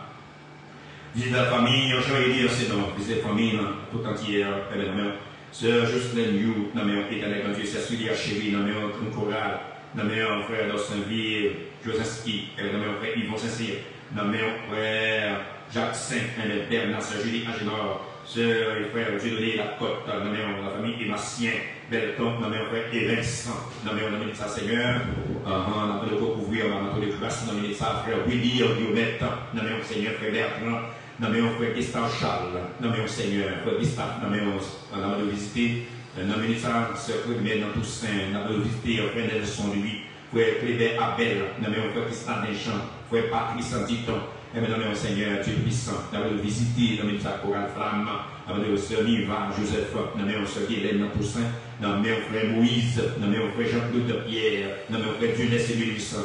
visite la famille, Jean-René, c'est donc, visite la famille tout entière, nommé un sœur Jocelyne You, nommé un éternel grand Dieu, c'est celui à Chéri, nommé un Choral, nommé un frère d'Austinville, Joseski, nommé un frère Yvon Saint-Cyr, nommé un frère Jacques Saint, un Bernard, sœur Julie Agénor, sœur et frère Dieudonné Lacotte, nommé la famille Ématien, Belton, nommé un frère Vincent, nommé un nommé ça Seigneur, on a pu le recouvrir, on a pu le grâce, nommé ça frère Willy, Diomètre, nommé un Seigneur, frère Bertrand, nommé un frère Gustave Charles, nommé un Seigneur, frère Gustave, nommé on a pu visiter. Nommé ça, sœur Claudine dans Toussaint, nous avons visité un frère Nelson lui, frère Clébert Abel, nommé un frère Christian Deschamps, frère Patrice Antiton, et nommé un Seigneur Dieu puissant, nous avons visité, nommé ça Coral Flamme, nommé un sœur Niva, Joseph, nommé un sœur Hélène dans Toussaint, nommé un frère Moïse, nommé un frère Jean-Claude Pierre, nommé un frère Dieudonné Célulus,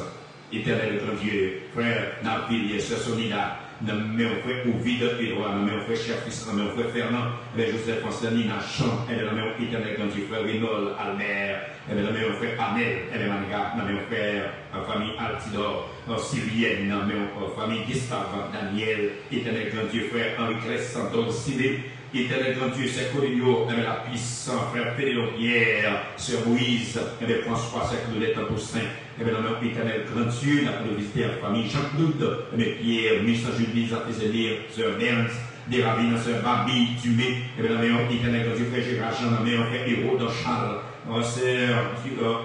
éternel grand Dieu, frère Napille, sœur Sonida, nommé un frère Ovid Edouard, nommé un frère Cher-Fils, nommé un frère Fernand, Joseph François Nina Champ, nommé un éternel grand Dieu, frère Renaud Almer, nommé un frère Amel, Manga, nommé un frère famille Altidor, Syrienne, nommé un famille Gustave, Daniel, éternel grand Dieu, frère Henri Clès, Santos, Sidé, éternel grand Dieu, c'est Coligno, la puissance, frère Pédéon Pierre, sœur Moïse, François, c'est Claudette Toussaint, nommé un éternel grand Dieu, nous avons visité la famille Jean-Claude, Pierre, ministre Julie, Zapézélir, sœur Berns, des rabbins, sœur Babi, Dumé, et bien, mais éternel, grand Dieu, frère Gérard Jean, mais frère Héros, dans Charles, sœur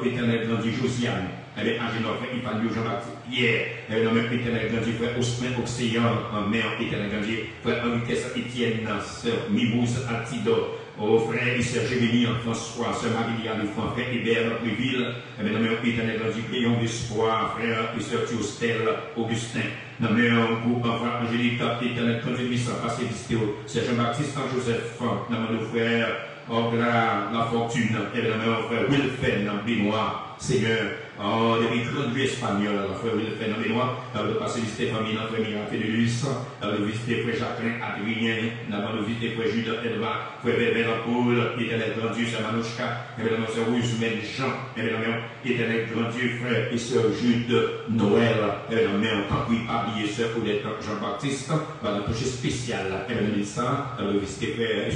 éternel, grand Dieu, Josiane, et bien, ingénieur, frère Ipanio, Jean-Baptiste, Pierre, et bien, même éternel, grand Dieu, frère Osman, Océan, mère, éternel, grand Dieu, frère Henriquez, Étienne, sœur Mimouz, Altido, oh frère et sœur Jérémie, François, sœur Marie-Liane, frère Hébert, Préville, et bien, même éternel, grand Dieu, prions d'espoir, frère et sœur Théostel, Augustin, dans le groupe, frère Angélique, éternel, grand Dieu, Missa, passé visité, sœur Jean-Baptiste, Joseph, dans nos frères, la fortune, et bien, même frère Wilfen, Benoît, Seigneur, oh, depuis 30 espagnol, frère Wilfen, Benoît, dans le passé visité famille, frère Miracle de Luis, dans le visité frère Jacqueline, Adrien, dans le visité frère Judas, Edouard, frère Bébé, Paul, éternel grand Dieu, sœur Manouchka, et bien, sœur Rosemène, Jean, et bien, éternel grand Dieu, frère et sœur Jude, Noël, et bien, en tant que habillé, sœur Odette, Jean-Baptiste, dans le toucher spécial, et bien, ça, dans le visité frère,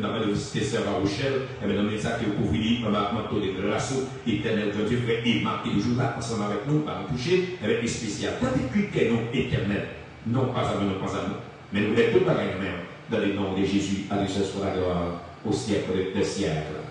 dans le visité sœur Rochelle, et bien, ça qui est couvert par manteau de grâce, éternel grand Dieu, frère Emma, qui est toujours là, ensemble avec nous, par le toucher, avec les spécial. Tant que non éternel, non pas à nous, non pas à nous, mais nous mettons tout pareil même, dans le nom de Jésus, à Dieu soit la gloire, au siècle des siècles.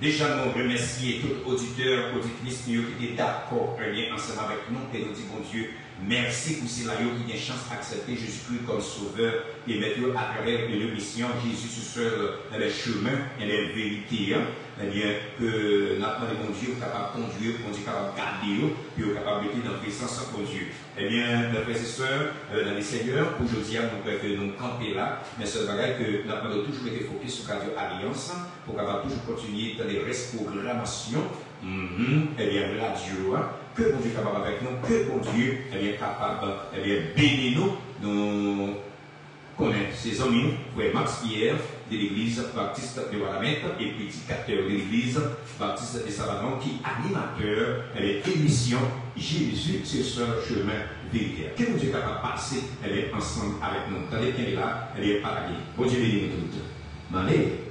Déjà, nous remercions tout auditeur, auditrice qui est d'accord ensemble avec nous et nous disons, bon Dieu, merci pour cela qui a une chance d'accepter Jésus-Christ comme sauveur et mettre à travers l'émission Jésus sur le chemin et la vérité. Eh bien, que notre bon Dieu est capable de conduire, bon Dieu est capable de garder, puis est capable de mettre dans la puissance de Dieu. Eh bien, mes frères et sœurs, dans les seigneurs, aujourd'hui, nous pouvons nous camper là, mais c'est vrai que nous avons toujours été focus sur Radio Alliance, pour capable toujours continuer dans les programmations, eh bien, radio, que bon Dieu est capable avec nous, que bon Dieu est capable, eh bien, bénir nous connaître ses amis, frère Max Pierre, de l'église baptiste de Walamette et prédicateur de l'église baptiste de Sabanon qui est animateur de l'émission Jésus sur ce chemin vérité. Que nous sommes capables de passer ensemble avec nous. Tandis qu'elle est là, elle est paragée. Bon Dieu bénisse nous toutes.